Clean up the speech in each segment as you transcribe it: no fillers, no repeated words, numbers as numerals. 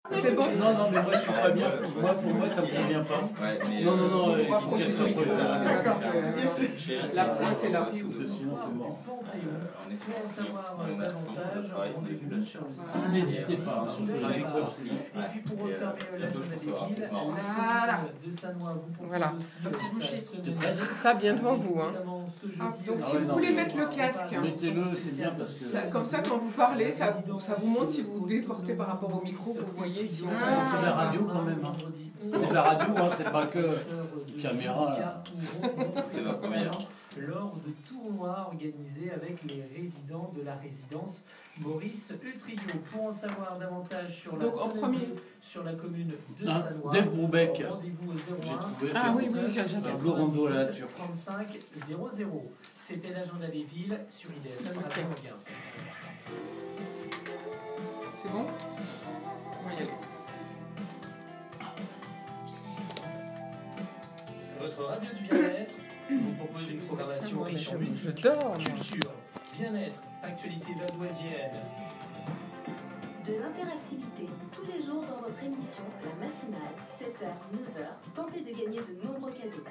C'est bon. Non, mais moi je suis pas bien. Pour moi, ça me convient pas. Ouais, mais Non, Vous rapprochez casse du micro, c'est pas la grave. La pointe est là. Parce que sinon, c'est mort. on est sur un savoir davantage, rendez-vous sur le site. N'hésitez pas, surtout la micro. Et puis pour refermer la journée des villes, Voilà. de Sanois vous propose Voilà. aussi Ça fait boucher. semaine Ça bien devant vous. Hein. notamment ce jeudi. Donc Ah si ouais, vous non, voulez mais- mettre le casque, Mettez-le, c'est bien parce que. comme ça quand vous parlez, ça vous montre si vous déportez par rapport au micro, vous voyez si on... C'est de la radio quand même. Hein. C'est de la radio, hein, c'est pas que caméra. Là. C'est la première. Lors de tournois organisés avec les résidents de la résidence Maurice Utrillo. Pour en savoir davantage sur la Donc en premier, sur la commune de Hein, Sanois, Dave Broubeck. rendez-vous au J'ai 01 trouvé Ah oui, oui, j'ai Blorando la Turque. 35 00. C'était l'agenda des villes sur IDFM Ok. Radio Anguin. c'est bon On va y aller. Votre radio du bien-être vous propose une programmation Moi, mais riche en je musique, dors, moi. culture, bien-être, actualité vadoisienne. De l'interactivité tous les jours dans votre émission, la matinale, 7h, 9h. Tentez de gagner de nombreux cadeaux.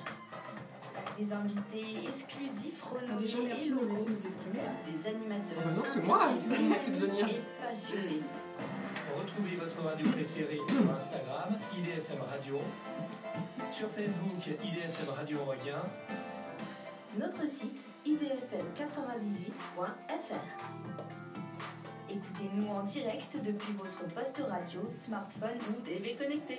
Des invités exclusifs, renommés Déjà, merci et de me locaux. laisser nous exprimer. Des animateurs Ah bah non, c'est moi qui vous demande de venir. et passionnés. Retrouvez votre radio préférée sur Instagram, IDFM Radio, sur Facebook, IDFM Radio Anguin. Notre site, idfm98.fr. Écoutez-nous en direct depuis votre poste radio, smartphone ou TV connecté.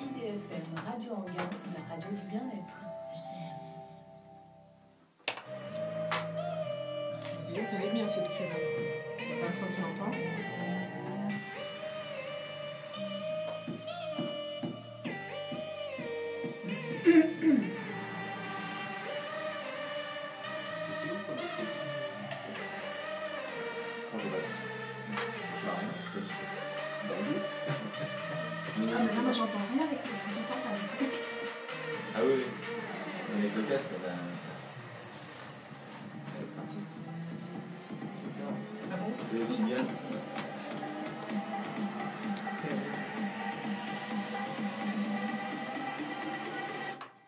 IDFM Radio Anguin, la radio du bien-être. Elle est bien cette pub. C'est la première fois que je l'entends. Ah, mais là, moi, j'entends rien avec le casque. Ah oui, avec le casque, ben... c'est parti. Ah bon Le jingle.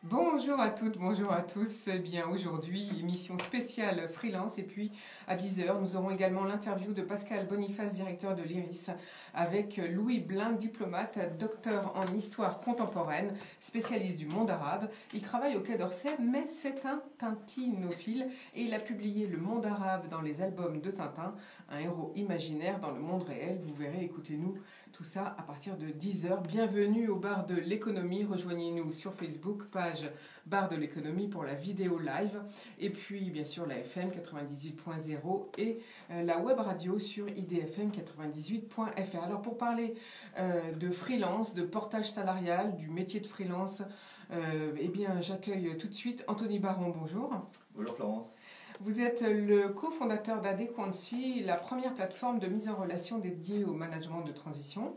Bonjour à toutes, bonjour à tous. Eh bien, aujourd'hui, émission spéciale freelance. Et puis, à 10h, nous aurons également l'interview de Pascal Boniface, directeur de l'IRIS, avec Louis Blin, diplomate, docteur en histoire contemporaine, spécialiste du monde arabe. Il travaille au Quai d'Orsay, mais c'est un tintinophile et il a publié Le monde arabe dans les albums de Tintin, un héros imaginaire dans le monde réel. Vous verrez, écoutez-nous tout ça à partir de 10h. Bienvenue au bar de l'économie. Rejoignez-nous sur Facebook, page bar de l'économie pour la vidéo live. Et puis, bien sûr, la FM 98.0 et la web radio sur idfm98.fr. Alors, pour parler de freelance, de portage salarial, du métier de freelance, eh bien, j'accueille tout de suite Anthony Baron. Bonjour. Bonjour Florence. Vous êtes le cofondateur d'Adequancy, la première plateforme de mise en relation dédiée au management de transition.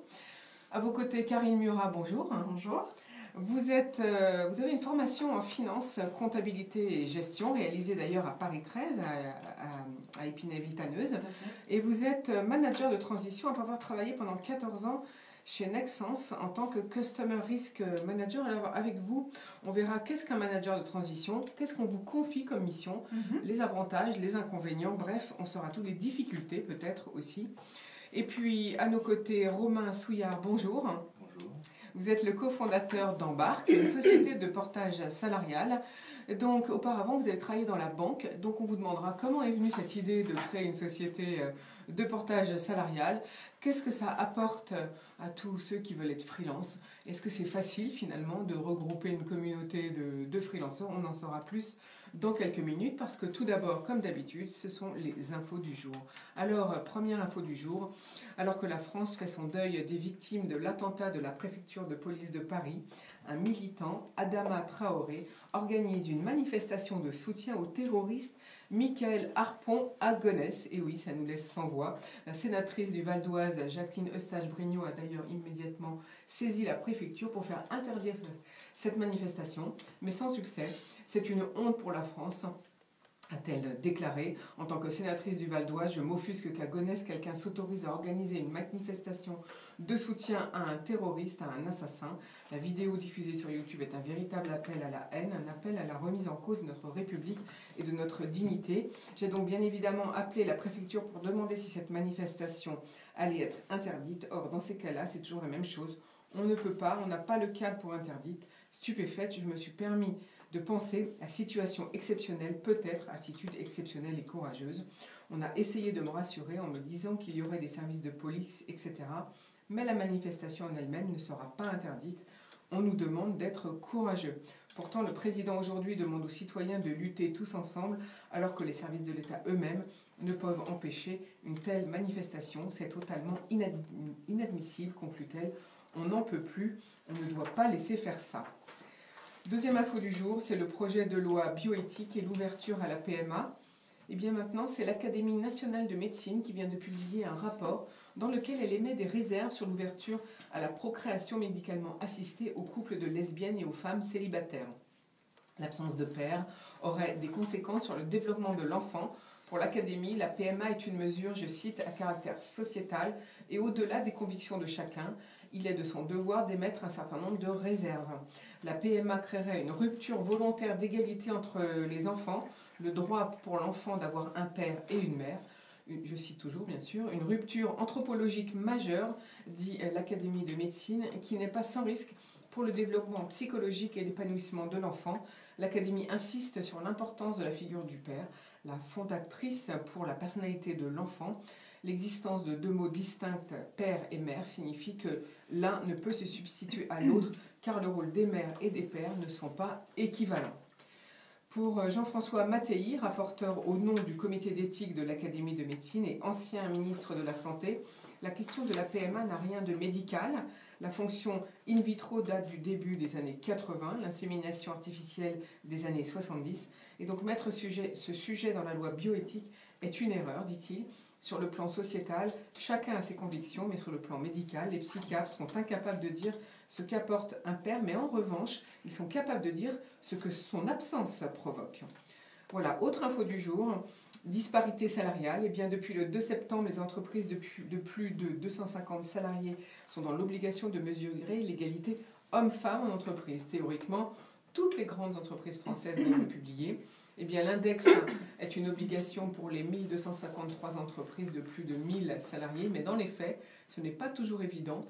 À vos côtés, Karine Murat, bonjour. Bonjour. Vous avez une formation en finance, comptabilité et gestion, réalisée d'ailleurs à Paris 13, à Épinay-Villetaneuse. Et vous êtes manager de transition après avoir travaillé pendant 14 ans chez Nexans en tant que Customer Risk Manager. Alors avec vous, on verra qu'est-ce qu'un manager de transition, qu'est-ce qu'on vous confie comme mission, les avantages, les inconvénients, bref, on saura toutes les difficultés peut-être aussi. Et puis à nos côtés, Romain Souillard, bonjour. Bonjour. Vous êtes le cofondateur d'Embarque, une société de portage salarial. Donc auparavant, vous avez travaillé dans la banque, donc on vous demandera comment est venue cette idée de créer une société de portage salarial. Qu'est-ce que ça apporte à tous ceux qui veulent être freelance? Est-ce que c'est facile finalement de regrouper une communauté de freelanceurs? On en saura plus dans quelques minutes parce que tout d'abord, comme d'habitude, ce sont les infos du jour. Alors, première info du jour, alors que la France fait son deuil des victimes de l'attentat de la préfecture de police de Paris, un militant, Adama Traoré, organise une manifestation de soutien aux terroristes Michael Harpon à Gonesse. Et oui, ça nous laisse sans voix. La sénatrice du Val d'Oise, Jacqueline Eustache-Brignot, a d'ailleurs immédiatement saisi la préfecture pour faire interdire cette manifestation, mais sans succès. C'est une honte pour la France. a-t-elle déclaré. En tant que sénatrice du Val d'Oise, je m'offusque qu'à Gonesse, quelqu'un s'autorise à organiser une manifestation de soutien à un terroriste, à un assassin. La vidéo diffusée sur YouTube est un véritable appel à la haine, un appel à la remise en cause de notre République et de notre dignité. J'ai donc bien évidemment appelé la préfecture pour demander si cette manifestation allait être interdite. Or, dans ces cas-là, c'est toujours la même chose. On ne peut pas, on n'a pas le cadre pour interdite. Stupéfaite, je me suis permis de penser à situation exceptionnelle, peut-être attitude exceptionnelle et courageuse. On a essayé de me rassurer en me disant qu'il y aurait des services de police, etc. Mais la manifestation en elle-même ne sera pas interdite. On nous demande d'être courageux. Pourtant, le président aujourd'hui demande aux citoyens de lutter tous ensemble, alors que les services de l'État eux-mêmes ne peuvent empêcher une telle manifestation. C'est totalement inadmissible, conclut-elle. On n'en peut plus, on ne doit pas laisser faire ça. Deuxième info du jour, c'est le projet de loi bioéthique et l'ouverture à la PMA. Et bien maintenant, c'est l'Académie nationale de médecine qui vient de publier un rapport dans lequel elle émet des réserves sur l'ouverture à la procréation médicalement assistée aux couples de lesbiennes et aux femmes célibataires. L'absence de père aurait des conséquences sur le développement de l'enfant. Pour l'Académie, la PMA est une mesure, je cite, à caractère sociétal et au-delà des convictions de chacun. Il est de son devoir d'émettre un certain nombre de réserves. La PMA créerait une rupture volontaire d'égalité entre les enfants, le droit pour l'enfant d'avoir un père et une mère, je cite toujours bien sûr, une rupture anthropologique majeure, dit l'Académie de médecine, qui n'est pas sans risque pour le développement psychologique et l'épanouissement de l'enfant. L'Académie insiste sur l'importance de la figure du père, la fondatrice pour la personnalité de l'enfant. L'existence de deux mots distincts, père et mère, signifie que l'un ne peut se substituer à l'autre, car le rôle des mères et des pères ne sont pas équivalents. Pour Jean-François Mattei, rapporteur au nom du comité d'éthique de l'Académie de médecine et ancien ministre de la Santé, la question de la PMA n'a rien de médical. La fonction in vitro date du début des années 80, l'insémination artificielle des années 70. Et donc mettre ce sujet dans la loi bioéthique est une erreur, dit-il. Sur le plan sociétal, chacun a ses convictions, mais sur le plan médical, les psychiatres sont incapables de dire ce qu'apporte un père, mais en revanche, ils sont capables de dire ce que son absence provoque. Voilà, autre info du jour, disparité salariale. Eh bien, depuis le 2 septembre, les entreprises de plus de 250 salariés sont dans l'obligation de mesurer l'égalité homme-femme en entreprise. Théoriquement, toutes les grandes entreprises françaises devraient publier. Eh bien, l'index est une obligation pour les 1253 entreprises de plus de 1000 salariés, mais dans les faits, ce n'est pas toujours évident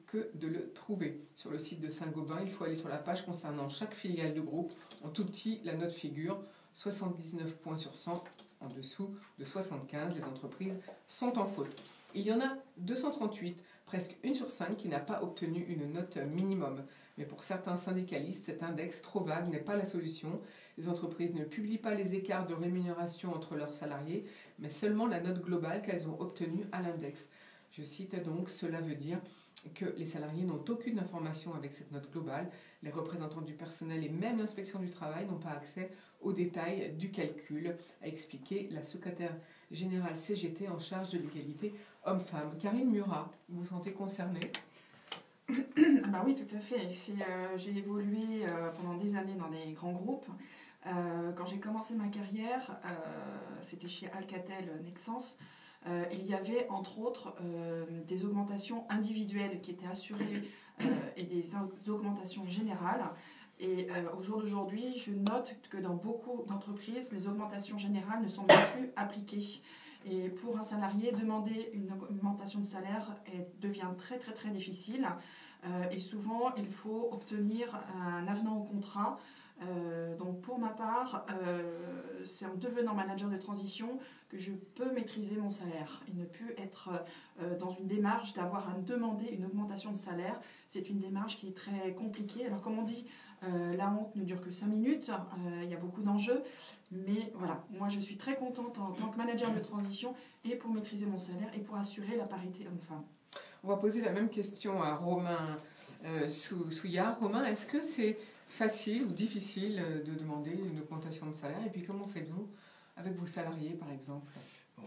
que de le trouver. Sur le site de Saint-Gobain, il faut aller sur la page concernant chaque filiale du groupe. En tout petit, la note figure 79 points sur 100, en dessous de 75. Les entreprises sont en faute. Il y en a 238, presque 1 sur 5, qui n'a pas obtenu une note minimum. Mais pour certains syndicalistes, cet index trop vague n'est pas la solution. Les entreprises ne publient pas les écarts de rémunération entre leurs salariés, mais seulement la note globale qu'elles ont obtenue à l'index. Je cite donc, cela veut dire que les salariés n'ont aucune information avec cette note globale. Les représentants du personnel et même l'inspection du travail n'ont pas accès aux détails du calcul, a expliqué la secrétaire générale CGT en charge de l'égalité homme-femme. Karine Murat, vous vous sentez concernée ? Ah bah oui, tout à fait. J'ai évolué pendant des années dans des grands groupes. Quand j'ai commencé ma carrière, c'était chez Alcatel Nexans. Il y avait entre autres des augmentations individuelles qui étaient assurées et des augmentations générales. Et au jour d'aujourd'hui, je note que dans beaucoup d'entreprises, les augmentations générales ne sont même plus appliquées. Et pour un salarié, demander une augmentation de salaire devient très très très difficile. Et souvent, il faut obtenir un avenant au contrat. Donc pour ma part, c'est en devenant manager de transition que je peux maîtriser mon salaire et ne plus être dans une démarche d'avoir à demander une augmentation de salaire. C'est une démarche qui est très compliquée. Alors comme on dit, la honte ne dure que 5 minutes, il y a beaucoup d'enjeux, mais voilà, moi je suis très contente en tant que manager de transition et pour maîtriser mon salaire et pour assurer la parité homme-femme. On va poser la même question à Romain Souillard. Romain, est-ce que c'est facile ou difficile de demander une augmentation de salaire? Et puis comment faites-vous avec vos salariés, par exemple?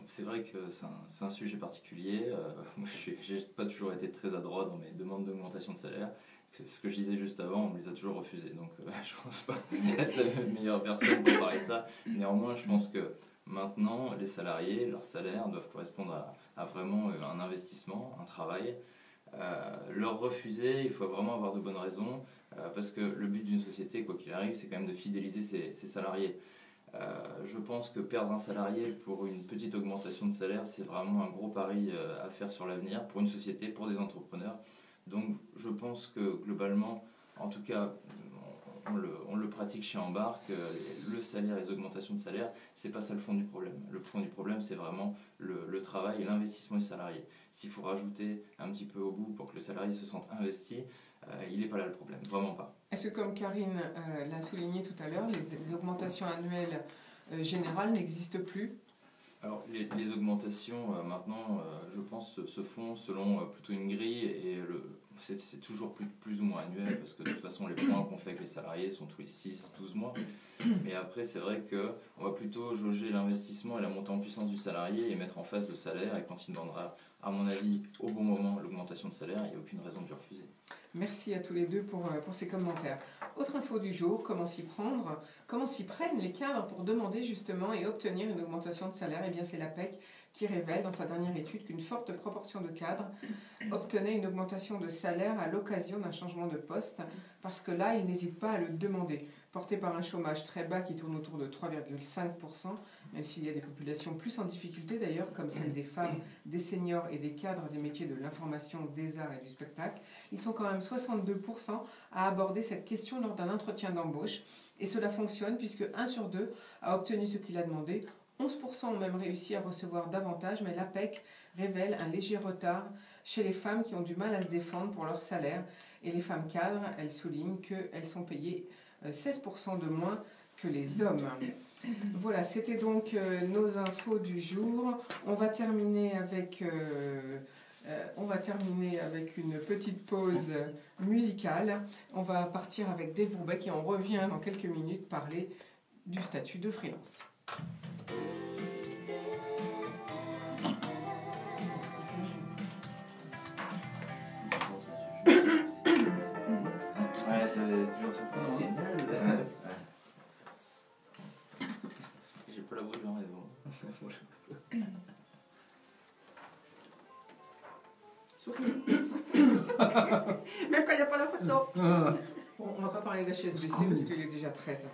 C'est vrai que c'est un sujet particulier. Moi, j'ai pas toujours été très adroit dans mes demandes d'augmentation de salaire. Ce que je disais juste avant, on me les a toujours refusés. Donc, je pense pas être la meilleure personne pour parler de ça. Néanmoins, je pense que maintenant, les salariés, leurs salaires doivent correspondre à vraiment un investissement, un travail. Leur refuser, il faut vraiment avoir de bonnes raisons, parce que le but d'une société, quoi qu'il arrive, c'est quand même de fidéliser ses salariés. Je pense que perdre un salarié pour une petite augmentation de salaire, c'est vraiment un gros pari à faire sur l'avenir pour une société, pour des entrepreneurs. Donc je pense que globalement, en tout cas, on le pratique chez Embarque, le salaire, les augmentations de salaire, c'est pas ça le fond du problème. Le fond du problème, c'est vraiment le travail et l'investissement du salarié. S'il faut rajouter un petit peu au bout pour que le salarié se sente investi, il n'est pas là le problème, vraiment pas. Est-ce que, comme Karine l'a souligné tout à l'heure, les augmentations annuelles générales n'existent plus? Alors, les augmentations, maintenant, je pense, se font selon plutôt une grille, et c'est toujours plus ou moins annuel, parce que de toute façon, les points qu'on fait avec les salariés sont tous les 6-12 mois. Mais après, c'est vrai qu'on va plutôt jauger l'investissement et la montée en puissance du salarié et mettre en face le salaire, et quand il demandera, à mon avis, au bon moment, l'augmentation de salaire, il n'y a aucune raison de lui refuser. Merci à tous les deux pour ces commentaires. Autre info du jour, comment s'y prendre, comment s'y prennent les cadres pour demander justement et obtenir une augmentation de salaire? Eh bien, c'est l'APEC qui révèle dans sa dernière étude qu'une forte proportion de cadres obtenaient une augmentation de salaire à l'occasion d'un changement de poste, parce que là, ils n'hésitent pas à le demander. Porté par un chômage très bas qui tourne autour de 3,5%, même s'il y a des populations plus en difficulté d'ailleurs, comme celles des femmes, des seniors et des cadres des métiers de l'information, des arts et du spectacle, ils sont quand même 62% à aborder cette question lors d'un entretien d'embauche. Et cela fonctionne puisque 1 sur 2 a obtenu ce qu'il a demandé. 11% ont même réussi à recevoir davantage, mais l'APEC révèle un léger retard chez les femmes qui ont du mal à se défendre pour leur salaire. Et les femmes cadres, elles soulignent qu'elles sont payées 16% de moins que les hommes. Voilà, c'était donc nos infos du jour. On va terminer avec une petite pause musicale. On va partir avec Dave Brubeck et on revient dans quelques minutes parler du statut de freelance. Ouais, c'est toujours surprenant. C'est naze. J'ai pas la voix de Jean Raison. Même quand il n'y a pas la photo. Bon, on va pas parler d'HSBC parce qu'il est déjà 13.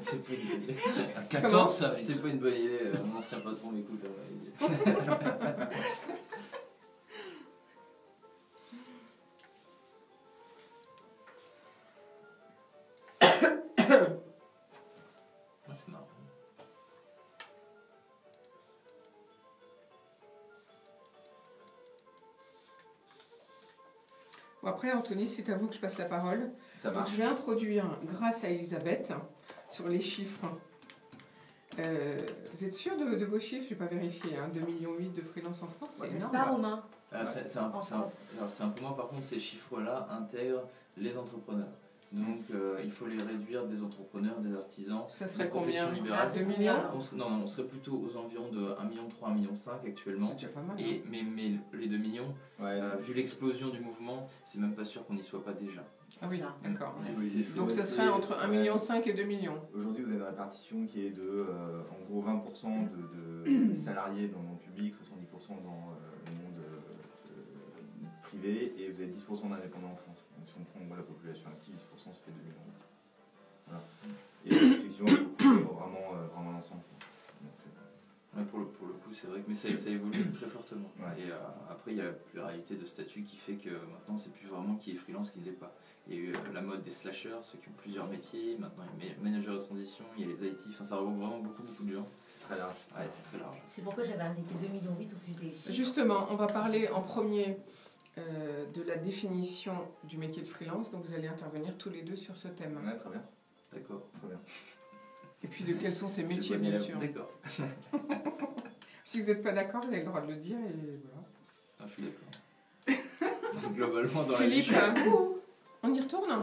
C'est pas une bonne idée. À 14, ça va C'est pas une bonne idée. Mon ancien patron m'écoute. C'est marrant. Bon, après, Anthony, c'est à vous que je passe la parole. Ça Donc, marche. je vais introduire, grâce à Elisabeth, sur les chiffres. Vous êtes sûr de vos chiffres? Je n'ai pas vérifié. 2,8 millions de freelance en France, c'est Ouais, énorme. Pas Romain. C'est un peu moins, par contre, ces chiffres-là intègrent les entrepreneurs. Donc, il faut les réduire des entrepreneurs, des artisans, Ça serait des professions combien? libérales. 2 millions? On serait plutôt aux environs de 1,3 million, 1,5 million actuellement. C'est déjà pas mal. Et, mais les 2 millions, Ouais. vu l'explosion du mouvement, c'est même pas sûr qu'on n'y soit pas déjà. Ah oui, ça. d'accord. C'est Donc, ça serait entre 1,5 million et 2 millions. Aujourd'hui, vous avez une répartition qui est de, en gros, 20% de salariés dans le monde public, 70% dans le monde privé, et vous avez 10% d'indépendants en France. Donc, si on prend la population active, 10%, ça fait 2 millions. Voilà. Et effectivement, il faut couvrir vraiment l'ensemble. Ouais, pour le coup, c'est vrai que mais ça évolue très fortement. Ouais. Et après, il y a la pluralité de statuts qui fait que maintenant, c'est plus vraiment qui est freelance, qui ne l'est pas. Il y a eu la mode des slashers, ceux qui ont plusieurs métiers. Maintenant, il y a les managers de transition, il y a les IT. Enfin, ça regroupe vraiment beaucoup de gens. C'est très large. Ouais, c'est très large. C'est pourquoi j'avais indiqué 2,8 millions au vu des chiffres. Justement, on va parler en premier de la définition du métier de freelance. Donc, vous allez intervenir tous les deux sur ce thème. Ouais, très bien. D'accord. Très bien. Et puis, de quels sont ces métiers, J'ai pas mis bien la- sûr. D'accord. Si vous n'êtes pas d'accord, vous avez le droit de le dire. Et voilà. Ah, je suis d'accord. Donc, globalement, dans Philippe, la vie, on y retourne?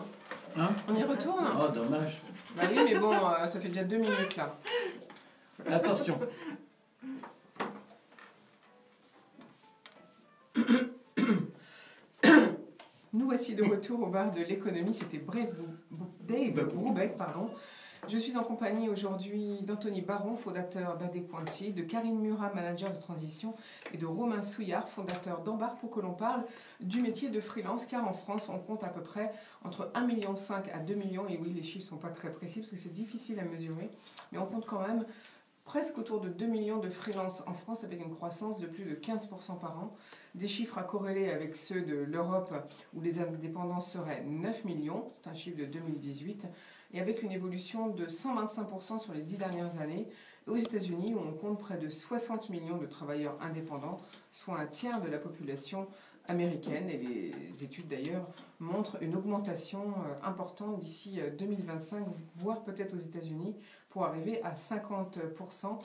Hein? On y retourne? Oh, dommage. Bah oui, mais bon, ça fait déjà 2 minutes là. Attention. Nous voici de retour au bar de l'économie. C'était Dave Brubeck, pardon. Je suis en compagnie aujourd'hui d'Anthony Baron, fondateur d'Adequancy, de Karine Murat, manager de transition, et de Romain Souillard, fondateur d'Embarque, pour que l'on parle du métier de freelance, car en France, on compte à peu près entre 1,5 million à 2 millions, et oui, les chiffres ne sont pas très précis parce que c'est difficile à mesurer, mais on compte quand même presque autour de 2 millions de freelance en France, avec une croissance de plus de 15% par an. Des chiffres à corréler avec ceux de l'Europe, où les indépendants seraient 9 millions, c'est un chiffre de 2018, et avec une évolution de 125% sur les 10 dernières années. Et aux États-Unis, où on compte près de 60 millions de travailleurs indépendants, soit un tiers de la population américaine. Et les études d'ailleurs montrent une augmentation importante d'ici 2025, voire peut-être aux États-Unis, pour arriver à 50%.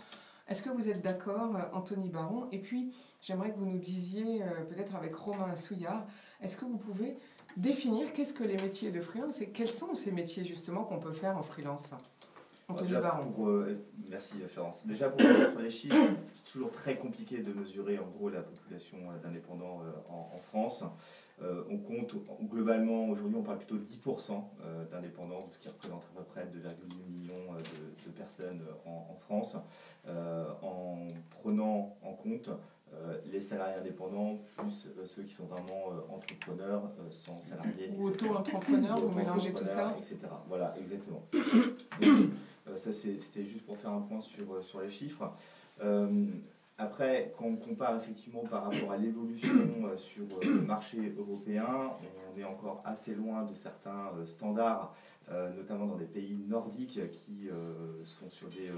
Est-ce que vous êtes d'accord, Anthony Baron? Et puis, j'aimerais que vous nous disiez, peut-être avec Romain Souillard, est-ce que vous pouvez définir qu'est-ce que les métiers de freelance et quels sont ces métiers justement qu'on peut faire en freelance? Anthony Baron. Merci Florence. Déjà pour revenir sur les chiffres, c'est toujours très compliqué de mesurer en gros la population d'indépendants en France. On compte globalement, aujourd'hui on parle plutôt de 10% d'indépendants, ce qui représente à peu près 2,8 millions de personnes en France, en prenant en compte les salariés indépendants plus ceux qui sont vraiment entrepreneurs sans salariés. Ou auto-entrepreneurs, vous mélangez tout ça, etc. Voilà, exactement. Donc, ça c'était juste pour faire un point sur les chiffres. Après, quand on compare effectivement par rapport à l'évolution sur le marché européen, on est encore assez loin de certains standards, notamment dans des pays nordiques qui sont sur des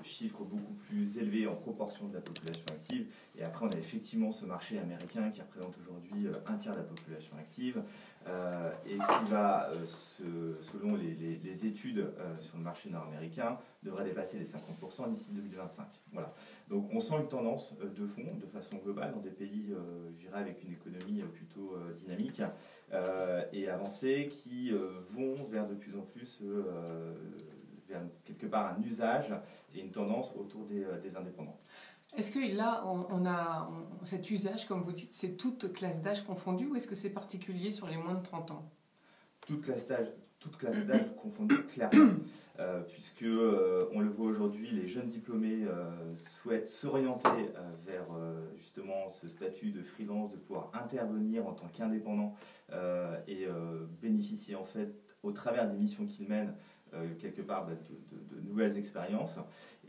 chiffres beaucoup plus élevés en proportion de la population active. Et après, on a effectivement ce marché américain qui représente aujourd'hui un tiers de la population active et qui va, selon les études sur le marché nord-américain, devrait dépasser les 50% d'ici 2025. Voilà. Donc on sent une tendance de fond, de façon globale, dans des pays, je dirais, avec une économie plutôt dynamique et avancée, qui vont vers de plus en plus, vers quelque part un usage et une tendance autour des indépendants. Est-ce que là, cet usage, comme vous dites, c'est toute classe d'âge confondue, ou est-ce que c'est particulier sur les moins de 30 ans? Toute classe d'âge confondue, clairement. Puisque on le voit aujourd'hui, les jeunes diplômés souhaitent s'orienter vers justement ce statut de freelance, de pouvoir intervenir en tant qu'indépendant et bénéficier en fait au travers des missions qu'ils mènent quelque part de nouvelles expériences.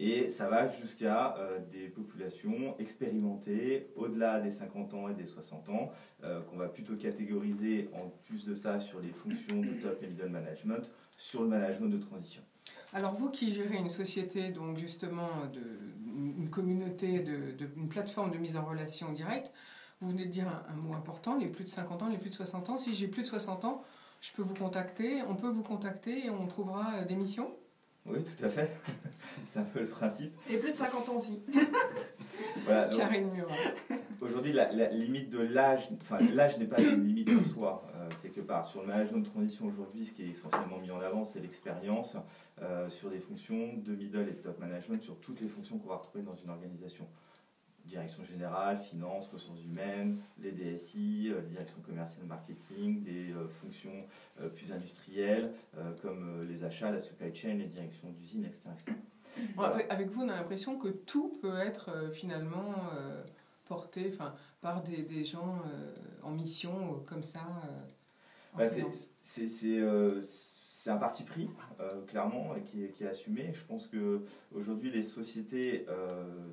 Et ça va jusqu'à des populations expérimentées au-delà des 50 ans et des 60 ans, qu'on va plutôt catégoriser en plus de ça sur les fonctions de top et middle management, sur le management de transition. Alors vous qui gérez une société, donc justement une communauté, une plateforme de mise en relation directe, vous venez de dire un mot important, les plus de 50 ans, les plus de 60 ans. Si j'ai plus de 60 ans, je peux vous contacter, on peut vous contacter et on trouvera des missions? Oui, tout à fait. C'est un peu le principe. Et plus de 50 ans aussi. Voilà, Karine Murat. Aujourd'hui, la limite de l'âge, enfin l'âge n'est pas une limite en soi, quelque part. Sur le management de transition aujourd'hui, ce qui est essentiellement mis en avant, c'est l'expérience sur des fonctions de middle et de top management, sur toutes les fonctions qu'on va retrouver dans une organisation. Direction générale, finance, ressources humaines, les DSI, direction commerciale, marketing, des fonctions plus industrielles comme les achats, la supply chain, les directions d'usines, etc. Voilà. Avec vous, on a l'impression que tout peut être finalement porté par des gens en mission comme ça. C'est un parti pris, clairement, qui est assumé. Je pense qu'aujourd'hui, les sociétés,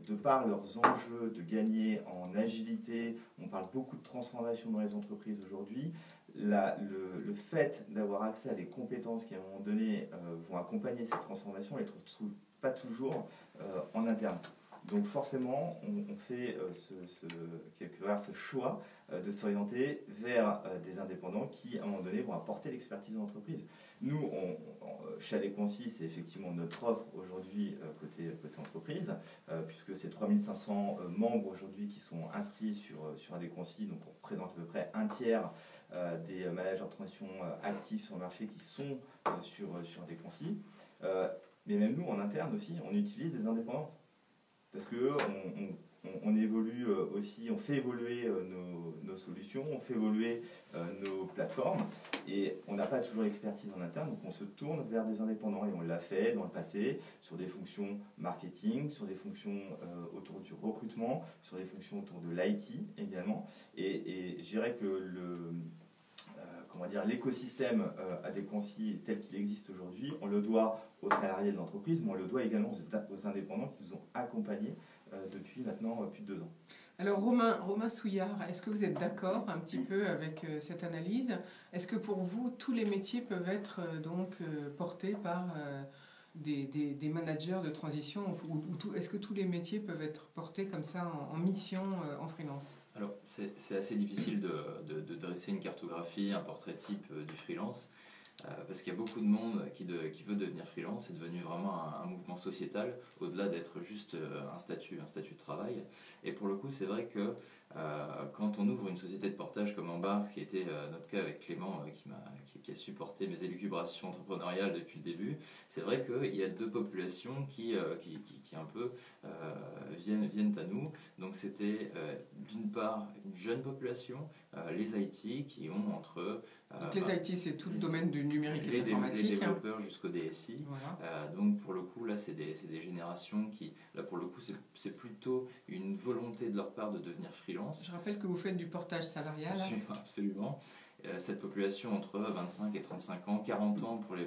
de par leurs enjeux de gagner en agilité, on parle beaucoup de transformation dans les entreprises aujourd'hui, le fait d'avoir accès à des compétences qui, à un moment donné, vont accompagner cette transformation, on ne les trouve pas toujours en interne. Donc forcément, on fait quelque part ce choix de s'orienter vers des indépendants qui, à un moment donné, vont apporter l'expertise de l'entreprise. Nous, chez Adequancy, c'est effectivement notre offre aujourd'hui côté entreprise, puisque c'est 3500 membres aujourd'hui qui sont inscrits sur Adequancy, donc on représente à peu près un tiers des managers de transition actifs sur le marché qui sont sur Adequancy. Mais même nous, en interne aussi, on utilise des indépendants. Parce que on évolue aussi, on fait évoluer nos solutions, on fait évoluer nos plateformes, et on n'a pas toujours l'expertise en interne, donc on se tourne vers des indépendants, et on l'a fait dans le passé sur des fonctions marketing, sur des fonctions autour du recrutement, sur des fonctions autour de l'IT également, et je dirais que l'écosystème Adéquancy tel qu'il existe aujourd'hui, on le doit aux salariés de l'entreprise, mais on le doit également aux indépendants qui nous ont accompagnés depuis maintenant plus de 2 ans. Alors Romain Souillard, est-ce que vous êtes d'accord un petit peu avec cette analyse? Est-ce que pour vous, tous les métiers peuvent être portés par des managers de transition, ou est-ce que tous les métiers peuvent être portés comme ça en mission en freelance? Alors, c'est assez difficile de dresser une cartographie, un portrait type du freelance, parce qu'il y a beaucoup de monde qui veut devenir freelance. C'est devenu vraiment un mouvement sociétal, au-delà d'être juste un statut de travail. Et pour le coup, c'est vrai que quand on ouvre une société de portage comme Embarque, qui était notre cas avec Clément, qui a supporté mes élucubrations entrepreneuriales depuis le début, c'est vrai qu'il y a 2 populations qui un peu viennent à nous. Donc c'était d'une part une jeune population, les IT, qui ont entre... Donc les IT, c'est tout le domaine du numérique et de l'informatique. Les développeurs jusqu'au DSI. Voilà. Donc pour le coup, là, c'est des générations qui... Là, pour le coup, c'est plutôt une volonté de leur part de devenir freelance. Je rappelle que vous faites du portage salarial. Absolument. Cette population entre 25 et 35 ans, 40 ans pour les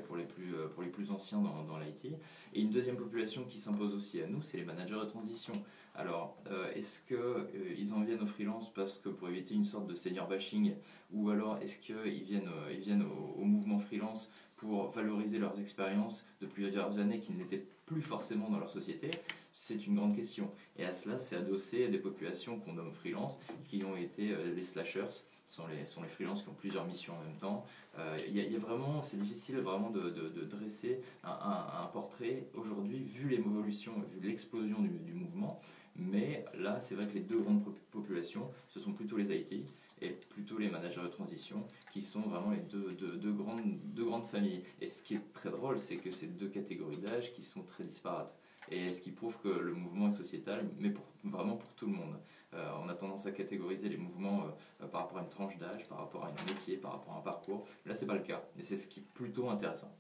plus anciens dans l'IT. Et une deuxième population qui s'impose aussi à nous, c'est les managers de transition. Alors, est-ce qu'ils en viennent au freelance parce que pour éviter une sorte de senior bashing, ou alors est-ce qu'ils viennent au mouvement freelance pour valoriser leurs expériences de plusieurs années qui n'étaient plus forcément dans leur société? C'est une grande question. Et à cela, c'est adossé à des populations qu'on nomme freelance, qui ont été les slashers, sont les freelances qui ont plusieurs missions en même temps. Il y a vraiment, c'est difficile vraiment de dresser un portrait aujourd'hui, vu l'évolution, vu l'explosion du mouvement. Mais là, c'est vrai que les 2 grandes populations, ce sont plutôt les IT et plutôt les managers de transition, qui sont vraiment les deux grandes familles. Et ce qui est très drôle, c'est que ces 2 catégories d'âge qui sont très disparates. Et ce qui prouve que le mouvement est sociétal, mais vraiment pour tout le monde. On a tendance à catégoriser les mouvements par rapport à une tranche d'âge, par rapport à un métier, par rapport à un parcours. Là, c'est pas le cas. Et c'est ce qui est plutôt intéressant.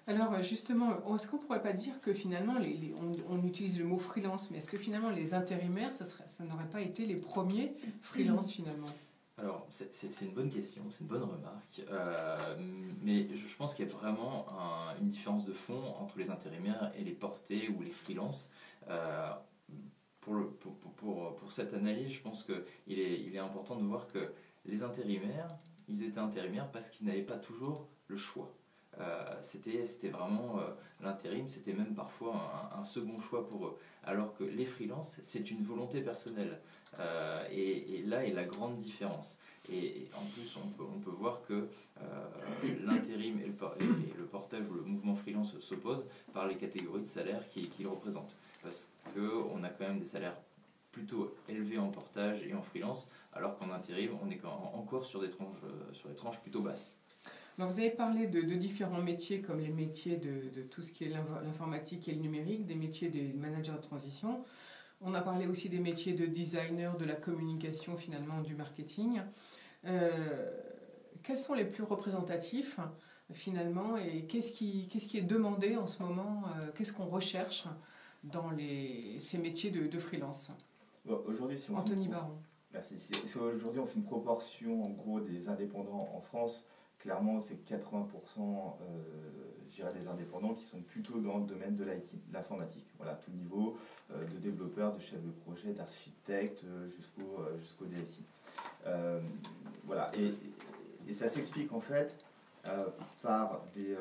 Alors justement, est-ce qu'on ne pourrait pas dire que finalement, on utilise le mot freelance, mais est-ce que finalement les intérimaires, ça n'aurait pas été les premiers freelance finalement? Alors, c'est une bonne question, c'est une bonne remarque, mais je pense qu'il y a vraiment une différence de fond entre les intérimaires et les portés ou les freelances. Pour cette analyse, je pense qu'il est important de voir que les intérimaires, ils étaient intérimaires parce qu'ils n'avaient pas toujours le choix. C'était vraiment l'intérim, c'était même parfois un second choix pour eux. Alors que les freelances, c'est une volonté personnelle. Et là est la grande différence. Et en plus, on peut voir que l'intérim et le portage ou le mouvement freelance s'opposent par les catégories de salaires qu'ils représentent. Parce qu'on a quand même des salaires plutôt élevés en portage et en freelance, alors qu'en intérim, on est encore sur des tranches plutôt basses. Alors vous avez parlé de différents métiers, comme les métiers de tout ce qui est l'informatique et le numérique, des métiers des managers de transition. On a parlé aussi des métiers de designer, de la communication finalement, du marketing. Quels sont les plus représentatifs finalement, et qu'est-ce qui est demandé en ce moment, qu'est-ce qu'on recherche dans ces métiers de freelance? Aujourd'hui, si Anthony Baron. Merci. Si aujourd'hui on fait une proportion en gros des indépendants en France, clairement c'est 80% des indépendants qui sont plutôt dans le domaine de l'IT, de l'informatique. Voilà, tout niveau, de développeurs, de chefs de projet, d'architectes jusqu'au DSI. Voilà, et ça s'explique en fait par des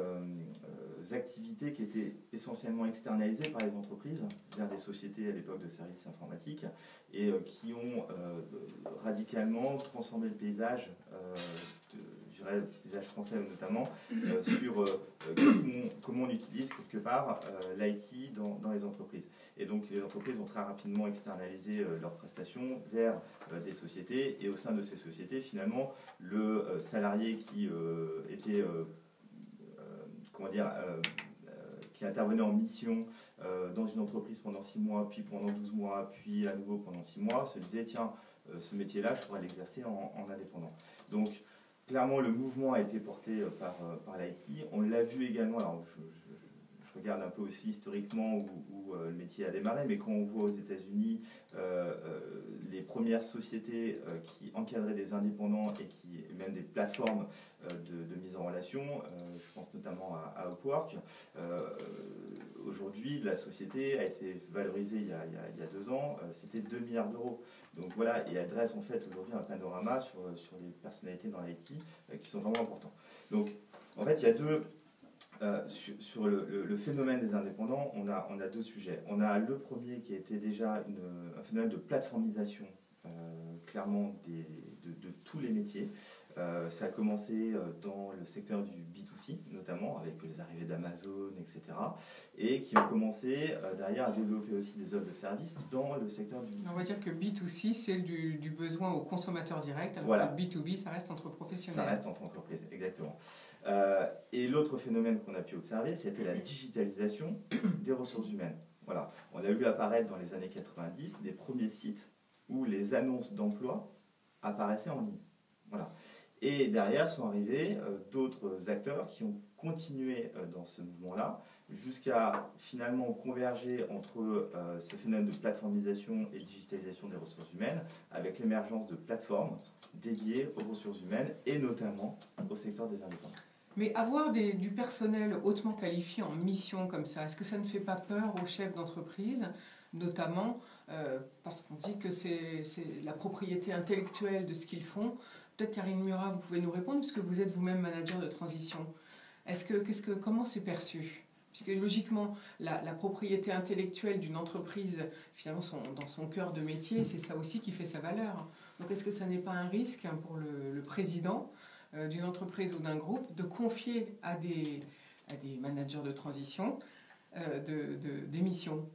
activités qui étaient essentiellement externalisées par les entreprises vers des sociétés à l'époque de services informatiques et qui ont radicalement transformé le paysage, le paysage français notamment, sur comment on utilise quelque part l'IT dans les entreprises. Et donc les entreprises ont très rapidement externalisé leurs prestations vers des sociétés, et au sein de ces sociétés, finalement, le salarié qui était qui intervenait en mission dans une entreprise pendant 6 mois, puis pendant 12 mois, puis à nouveau pendant 6 mois, se disait tiens, ce métier-là, je pourrais l'exercer en indépendant. Donc, clairement, le mouvement a été porté par l'IT. On l'a vu également, alors je regarde un peu aussi historiquement où le métier a démarré, mais quand on voit aux États-Unis les premières sociétés qui encadraient des indépendants et même des plateformes de mise en relation, je pense notamment à Upwork. Aujourd'hui, la société a été valorisée il y a 2 ans, c'était 2 milliards d'euros. Donc voilà, et elle dresse en fait aujourd'hui un panorama sur les personnalités dans l'IT qui sont vraiment importants. Donc en fait, il y a deux... sur le phénomène des indépendants, on a 2 sujets. On a le premier qui a été déjà un phénomène de plateformisation, clairement, de tous les métiers. Ça a commencé dans le secteur du B2C, notamment, avec les arrivées d'Amazon, etc. Et qui ont commencé derrière à développer aussi des offres de services dans le secteur du B2C. On va dire que B2C, c'est du besoin au consommateur direct, alors voilà. que B2B, ça reste entre professionnels. Ça reste entre entreprises, exactement. Et l'autre phénomène qu'on a pu observer, c'était la digitalisation des ressources humaines. Voilà. On a vu apparaître dans les années 90 des premiers sites où les annonces d'emploi apparaissaient en ligne. Voilà. Et derrière sont arrivés d'autres acteurs qui ont continué dans ce mouvement-là, jusqu'à finalement converger entre ce phénomène de plateformisation et digitalisation des ressources humaines, avec l'émergence de plateformes dédiées aux ressources humaines et notamment au secteur des indépendants. Mais avoir du personnel hautement qualifié en mission comme ça, est-ce que ça ne fait pas peur aux chefs d'entreprise, notamment parce qu'on dit que c'est la propriété intellectuelle de ce qu'ils font? Peut-être Karine Murat, vous pouvez nous répondre, puisque vous êtes vous-même manager de transition. Comment c'est perçu? Puisque logiquement, la propriété intellectuelle d'une entreprise, finalement, dans son cœur de métier, c'est ça aussi qui fait sa valeur. Donc est-ce que ça n'est pas un risque pour le président d'une entreprise ou d'un groupe de confier à des managers de transition des missions?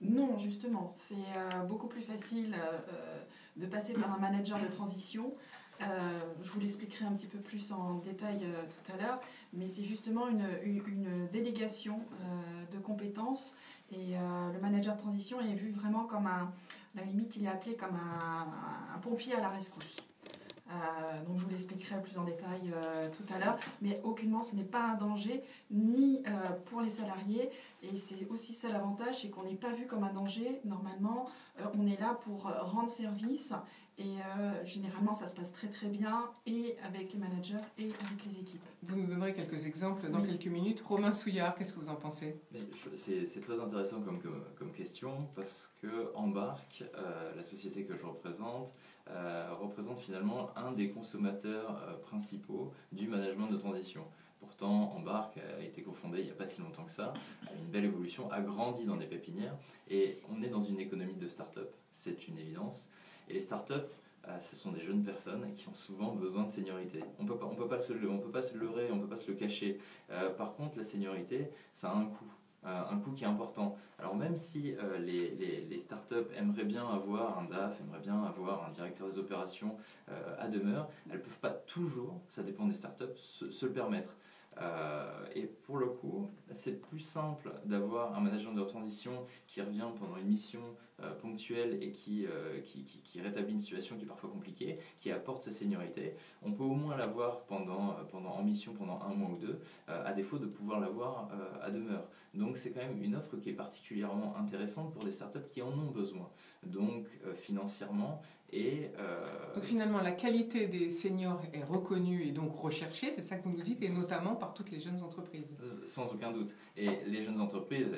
Non, justement, c'est beaucoup plus facile de passer par un manager de transition. Je vous l'expliquerai un petit peu plus en détail tout à l'heure, mais c'est justement une délégation de compétences et le manager de transition est vu vraiment comme la limite, il est appelé comme un pompier à la rescousse. Donc je vous l'expliquerai plus en détail tout à l'heure, mais aucunement ce n'est pas un danger ni pour les salariés, et c'est aussi ça l'avantage, c'est qu'on n'est pas vu comme un danger. Normalement on est là pour rendre service et généralement ça se passe très très bien, et avec les managers et avec les équipes. Vous nous donnerez quelques exemples dans quelques minutes. Romain Souillard, qu'est-ce que vous en pensez? C'est très intéressant comme question, parce que Embark, la société que je représente finalement un des consommateurs principaux du management de transition. Pourtant, Embark a été cofondé il n'y a pas si longtemps que ça, a une belle évolution, a grandi dans des pépinières, et on est dans une économie de start-up, c'est une évidence. Et les start-up, ce sont des jeunes personnes qui ont souvent besoin de seniorité. On peut pas se leurrer, on peut pas se le cacher. Par contre, la seniorité, ça a un coût qui est important. Alors même si les startups aimeraient bien avoir un DAF, aimeraient bien avoir un directeur des opérations à demeure, elles ne peuvent pas toujours, ça dépend des startups, se le permettre. Et pour le coup, c'est plus simple d'avoir un management de transition qui revient pendant une mission ponctuelle et qui rétablit une situation qui est parfois compliquée, qui apporte sa seniorité. On peut au moins l'avoir en mission pendant 1 mois ou 2, à défaut de pouvoir l'avoir à demeure. Donc c'est quand même une offre qui est particulièrement intéressante pour des startups qui en ont besoin. Donc financièrement, donc finalement, la qualité des seniors est reconnue et donc recherchée, c'est ça que vous nous dites, et notamment par toutes les jeunes entreprises. Sans aucun doute. Et les jeunes entreprises,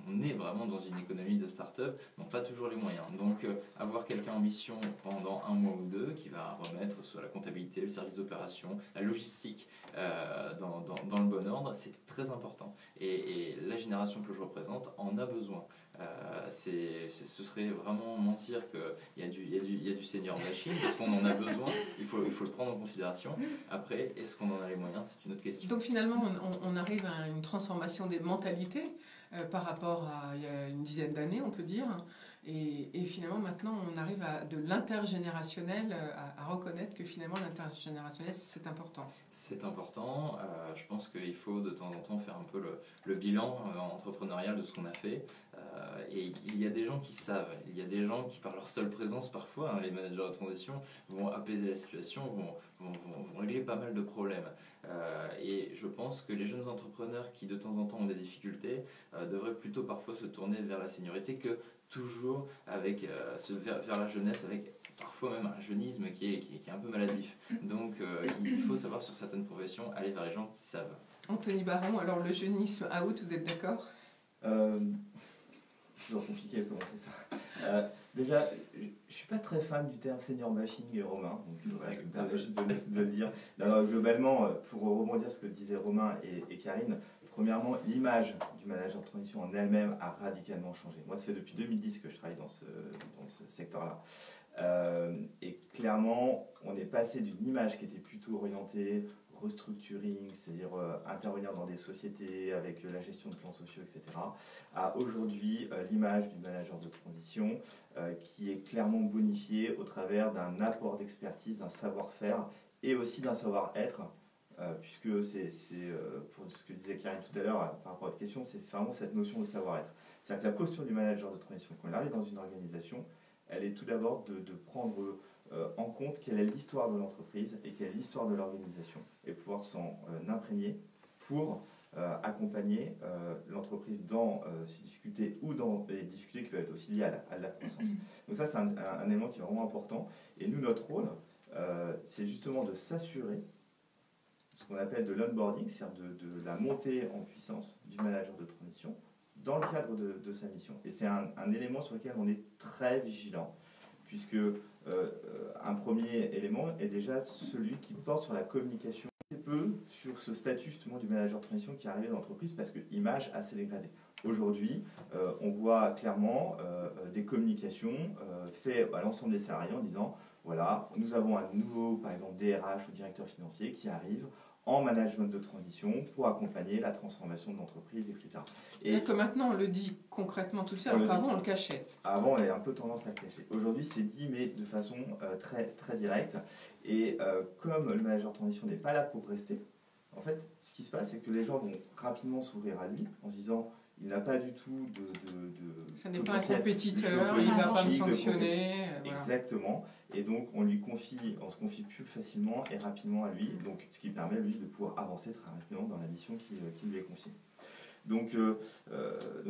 on est vraiment dans une économie de start-up, n'ont pas toujours les moyens. Donc avoir quelqu'un en mission pendant 1 mois ou 2 qui va remettre soit la comptabilité, le service d'opération, la logistique dans le bon ordre, c'est très important. Et la génération que je représente en a besoin. Ce serait vraiment mentir qu'il y a du senior machine, parce qu'on en a besoin, il faut le prendre en considération. Après, est-ce qu'on en a les moyens? C'est une autre question. Donc finalement, on arrive à une transformation des mentalités par rapport à il y a une dizaine d'années, on peut dire. Et finalement, maintenant, on arrive à de l'intergénérationnel, à reconnaître que finalement, l'intergénérationnel, c'est important. C'est important. Je pense qu'il faut de temps en temps faire un peu le bilan entrepreneurial de ce qu'on a fait. Et il y a des gens qui savent. Il y a des gens qui, par leur seule présence, parfois, les managers de transition, vont apaiser la situation, vont régler pas mal de problèmes. Et je pense que les jeunes entrepreneurs qui, de temps en temps, ont des difficultés, devraient plutôt parfois se tourner vers la seniorité que toujours avec, vers la jeunesse, avec parfois même un jeunisme qui est un peu maladif. Donc il faut savoir sur certaines professions aller vers les gens qui savent. Anthony Baron, alors le jeunisme out, vous êtes d'accord? Toujours compliqué de commenter ça. Déjà, je ne suis pas très fan du terme senior bashing, Romain, donc voilà, je me permets juste de le dire. Non, globalement, pour rebondir sur ce que disaient Romain et Karine, premièrement, l'image du manager de transition en elle-même a radicalement changé. Moi, ça fait depuis 2010 que je travaille dans ce secteur-là. Et clairement, on est passé d'une image qui était plutôt orientée restructuring, c'est-à-dire intervenir dans des sociétés avec la gestion de plans sociaux, etc., à aujourd'hui l'image du manager de transition qui est clairement bonifiée au travers d'un apport d'expertise, d'un savoir-faire et aussi d'un savoir-être. Puisque c'est pour ce que disait Karine tout à l'heure par rapport à votre question, c'est vraiment cette notion de savoir-être. C'est-à-dire que la posture du manager de transition, quand il arrive dans une organisation, elle est tout d'abord de prendre en compte quelle est l'histoire de l'entreprise et quelle est l'histoire de l'organisation et pouvoir s'en imprégner pour accompagner l'entreprise dans ses difficultés ou dans les difficultés qui peuvent être aussi liées à la croissance. Donc ça, c'est un élément qui est vraiment important. Et nous, notre rôle, c'est justement de s'assurer ce qu'on appelle de l'onboarding, c'est-à-dire de la montée en puissance du manager de transition dans le cadre de sa mission. Et c'est un élément sur lequel on est très vigilant, puisque un premier élément est déjà celui qui porte sur la communication, un peu sur ce statut justement du manager de transition qui est arrivé dans l'entreprise, parce que l'image a assez dégradé. Aujourd'hui, on voit clairement des communications faites à l'ensemble des salariés en disant voilà, nous avons un nouveau, par exemple, DRH ou directeur financier qui arrive en management de transition pour accompagner la transformation de l'entreprise, etc. C'est-à-dire que maintenant on le dit concrètement tout ça, alors qu'avant on le cachait. Avant on avait un peu tendance à le cacher. Aujourd'hui c'est dit mais de façon très, très directe. Et comme le manager de transition n'est pas là pour rester, en fait ce qui se passe c'est que les gens vont rapidement s'ouvrir à lui en se disant il n'a pas du tout de ça n'est pas un compétiteur, il ne va pas me sanctionner. Voilà. Exactement. Et donc, on se confie plus facilement et rapidement à lui, donc, ce qui permet, lui, de pouvoir avancer très rapidement dans la mission qui lui est confiée. Donc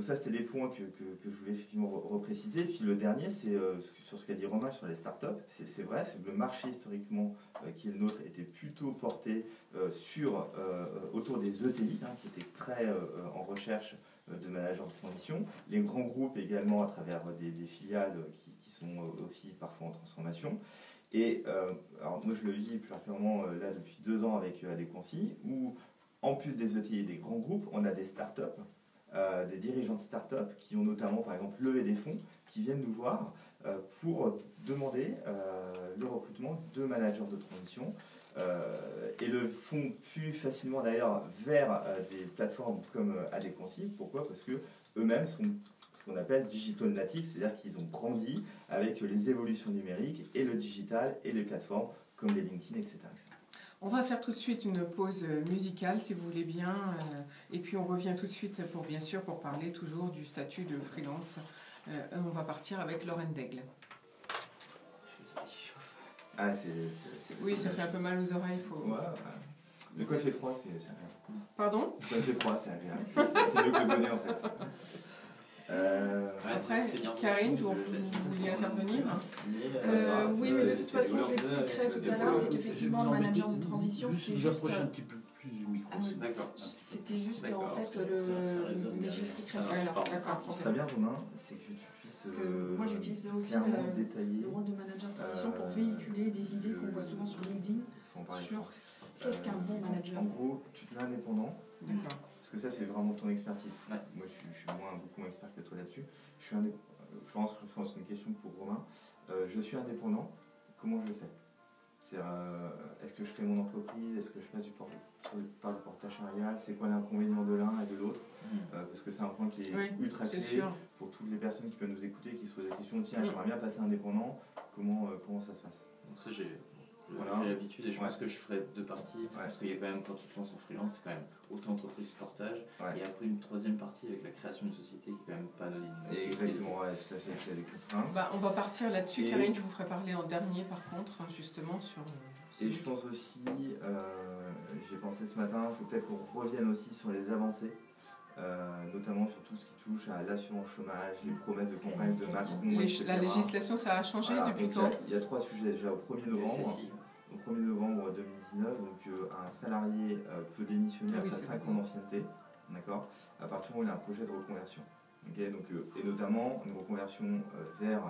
ça, c'était des points que je voulais effectivement repréciser. Puis le dernier, c'est sur ce qu'a dit Romain sur les startups. C'est vrai, c'est que le marché, historiquement, qui est le nôtre, était plutôt porté autour des ETI, qui étaient très en recherche de managers de transition. Les grands groupes également à travers des filiales qui sont aussi parfois en transformation. Et alors moi je le vis plus particulièrement là depuis 2 ans avec Adéquancy, où en plus des ETI et des grands groupes, on a des startups, des dirigeants de startups qui ont notamment par exemple levé des fonds, qui viennent nous voir pour demander le recrutement de managers de transition. Et le font plus facilement d'ailleurs vers des plateformes comme Adéquancy. Pourquoi? Parce que eux-mêmes sont ce qu'on appelle digital native, c'est-à-dire qu'ils ont grandi avec les évolutions numériques et le digital et les plateformes comme les LinkedIn, etc. On va faire tout de suite une pause musicale, si vous voulez bien, et puis on revient tout de suite bien sûr pour parler toujours du statut de freelance. On va partir avec Lorraine Daigle. Ah, oui, ça fait un peu mal aux oreilles. Ouais. Mais quand il fait froid, c'est agréable. Pardon? Quand il fait froid, c'est agréable. C'est mieux que le bonnet, en fait. Après, Karine, vous vouliez intervenir? Oui, mais de toute façon, je l'expliquerai tout à l'heure, c'est qu'effectivement, le manager de transition, c'est juste... un petit peu plus du micro. D'accord. C'était juste, en fait, mais j'expliquerai. Ce qui serait bien, Romain, c'est que tu puisses... Parce que moi, j'utilise aussi le rôle de manager de transition pour véhiculer des idées qu'on voit souvent sur LinkedIn sur qu'est-ce qu'un bon manager. En gros, tu te mets indépendant. D'accord. Parce que ça, c'est vraiment ton expertise. Ouais. Moi, je suis beaucoup moins expert que toi là-dessus. Florence, je pense une question pour Romain. Je suis indépendant, comment je le fais? C'est est-ce que je crée mon entreprise, est-ce que je passe par le portage salarial, c'est quoi l'inconvénient de l'un et de l'autre, parce que c'est un point qui est ultra clé pour toutes les personnes qui peuvent nous écouter, qui se posent la question, tiens, j'aimerais bien passer indépendant, comment ça se passe? Donc ça, j'ai l'habitude et je pense que je ferai deux parties, parce qu'il y a quand même, quand tu te lances en freelance, c'est quand même auto-entreprise portage, et après une troisième partie avec la création d'une société qui est quand même pas anodine. Exactement, tout à fait, il y a des contraintes. On va partir là-dessus, Karine, je vous ferai parler en dernier par contre, justement sur... Et je pense aussi, j'ai pensé ce matin, il faut peut-être qu'on revienne aussi sur les avancées, notamment sur tout ce qui touche à l'assurance chômage, les promesses de campagne de Macron, etc. La législation, ça a changé depuis quand? Il y a 3 sujets déjà. Au 1er novembre, au 1er novembre 2019, donc, un salarié peut démissionner après 5 ans d'ancienneté, d'accord, à partir du moment où il a un projet de reconversion. Okay, donc, et notamment une reconversion vers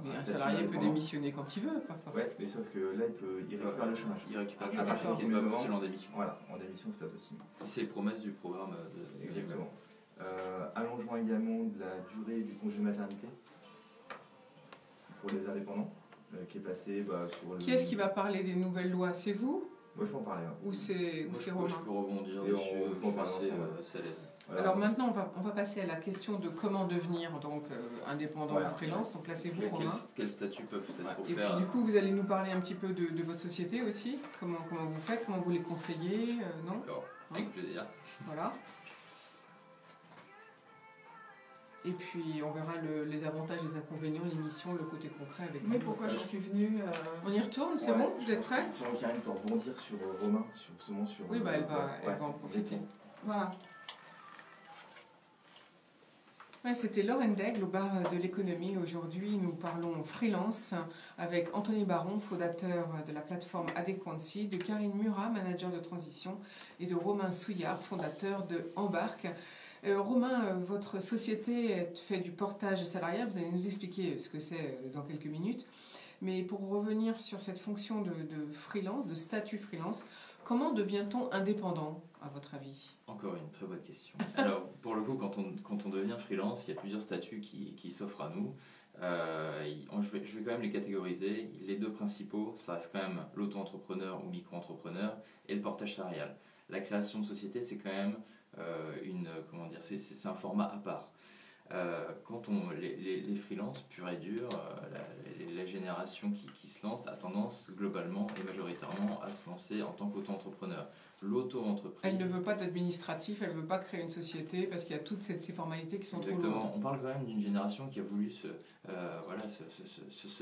un salarié peut démissionner quand il veut. Oui, mais sauf que là, il récupère le chômage. Il récupère le chômage parce qu'il n'est pas possible en démission. Voilà, en démission, c'est pas possible. C'est les promesses du programme. Exactement. Allongement également de la durée du congé maternité pour les indépendants, qui est passé sur... Qui est-ce qui va parler des nouvelles lois? C'est vous? Moi, je peux en parler. Ou c'est Romain? Je peux rebondir dessus, je suis assez à l'aise. Voilà. Alors maintenant, on va passer à la question de comment devenir donc indépendant ou freelance. Donc là, c'est vous, Romain. Quels statuts peuvent être offerts? Et puis du coup, vous allez nous parler un petit peu de votre société aussi. Comment vous faites, comment vous les conseillez, non? D'accord, avec plaisir. Voilà. Et puis on verra les avantages, les inconvénients, les missions, le côté concret avec. Mais pourquoi j'en suis venue On y retourne, c'est bon? Vous êtes prêts? Karine peut rebondir sur Romain, justement sur... Oui, elle va en profiter. Voilà. Ouais, c'était Lauren Daigle au bar de l'économie. Aujourd'hui, nous parlons freelance avec Anthony Baron, fondateur de la plateforme Adequancy, de Karine Murat, manager de transition, et de Romain Souillard, fondateur de Embarque. Romain, votre société fait du portage salarial. Vous allez nous expliquer ce que c'est dans quelques minutes. Mais pour revenir sur cette fonction de freelance, de statut freelance, comment devient-on indépendant, à votre avis? Encore une très bonne question. Alors, pour le coup, quand on devient freelance, il y a plusieurs statuts qui s'offrent à nous. Je vais quand même les catégoriser. Les deux principaux, ça reste quand même l'auto-entrepreneur ou micro-entrepreneur et le portage salarial. La création de société, c'est quand même c'est un format à part. Quand les freelances purs et durs, la génération qui se lance a tendance globalement et majoritairement à se lancer en tant qu'auto-entrepreneur. L'auto-entreprise... Elle ne veut pas d'administratif, elle ne veut pas créer une société parce qu'il y a toutes ces formalités qui sont trop lourdes. Exactement, on parle quand même d'une génération qui a voulu se